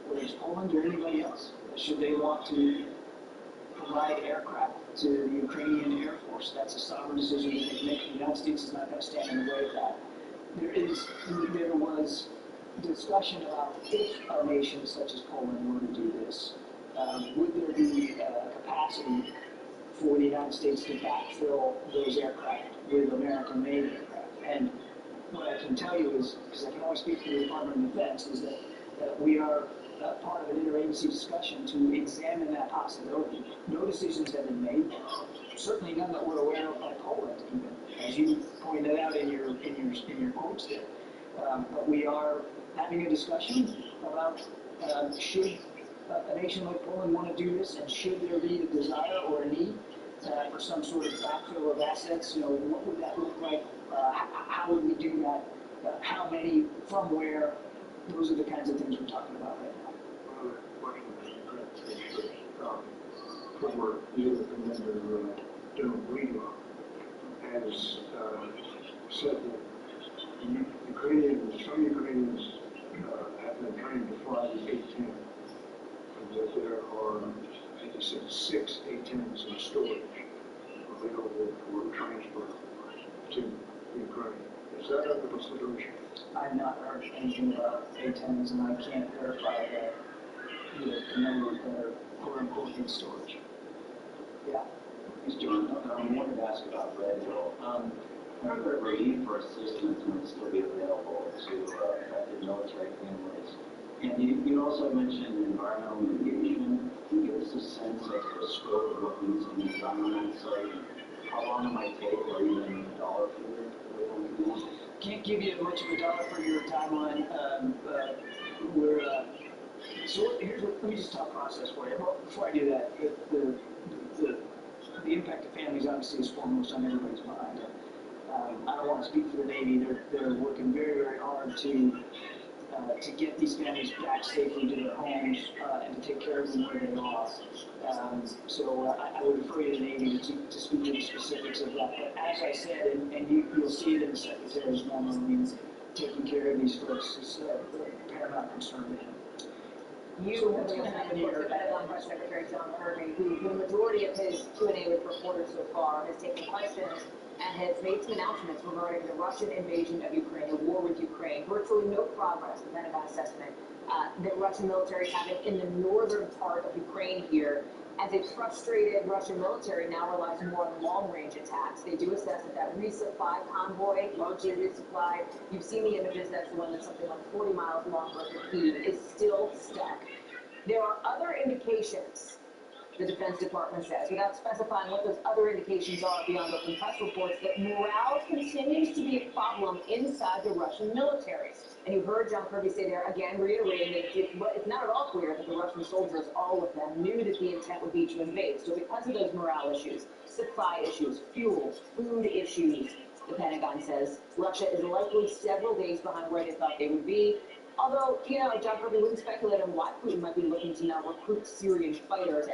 whether it's Poland or anybody else. Should they want to provide aircraft to the Ukrainian Air Force, that's a sovereign decision that they can make. The United States is not going to stand in the way of that. There was discussion about if a nation such as Poland were to do this, would there be capacity for the United States to backfill those aircraft with American-made aircraft? And what I can tell you is, because I can only speak for the Department of Defense, is that we are part of an interagency discussion to examine that possibility. No decisions have been made, certainly none that we're aware of by Poland, even, as you pointed out in your quotes there. But we are having a discussion about should a nation like Poland want to do this, and should there be a desire or a need for some sort of backfill of assets? What would that look like? How would we do that? How many? From where? Those are the kinds of things we're talking about right now. Former U.S. Commander General Greenlaw has said that some Ukrainians have been trained to fly the A-10, and that there are, I think he said, 6 A-10s in storage available for transfer to Ukraine. Is that under consideration? I've not heard anything about A-10s, and I can't verify the numbers that are quote-unquote in storage. Yeah. Mr. John, I wanted to ask about Red Hill. Are there relief or assistance going to still be available to affected military families And you also mentioned environmental mitigation. Can you give us a sense of the scope of what needs to be done on that site? How long it might take, or even a dollar figure? Can't give you much of a dollar figure timeline. Let me just talk process for you. Well, before I do that, the impact to families obviously is foremost on everybody's mind. I don't want to speak for the Navy. They're working very, very hard to get these families back safely to their homes and to take care of them where they are. I would refer you to the Navy to speak to the specifics of that. But as I said, and you'll see it in the Secretary's memo, I mean, taking care of these folks is a paramount concern to him. You have been on Press Secretary John Kirby, who, for the majority of his Q&A with reporters so far, has taken questions and has made some announcements regarding the Russian invasion of Ukraine, the war with Ukraine. Virtually no progress, the Pentagon assessment, that Russian military is having in the northern part of Ukraine here. As a frustrated Russian military now relies more on long-range attacks. They do assess that resupply convoy, largely resupplied. You've seen the images. That's the one that's something like 40 miles long north of Kyiv, is still stuck. There are other indications, the Defense Department says, without specifying what those other indications are beyond open press reports, that morale continues to be a problem inside the Russian military. And you heard John Kirby say there, again, reiterating that it's not at all clear that the Russian soldiers, all of them, knew that the intent would be to invade. So because of those morale issues, supply issues, fuel, food issues, the Pentagon says Russia is likely several days behind where they thought they would be. Although, John Kirby wouldn't speculate on why Putin might be looking to now recruit Syrian fighters.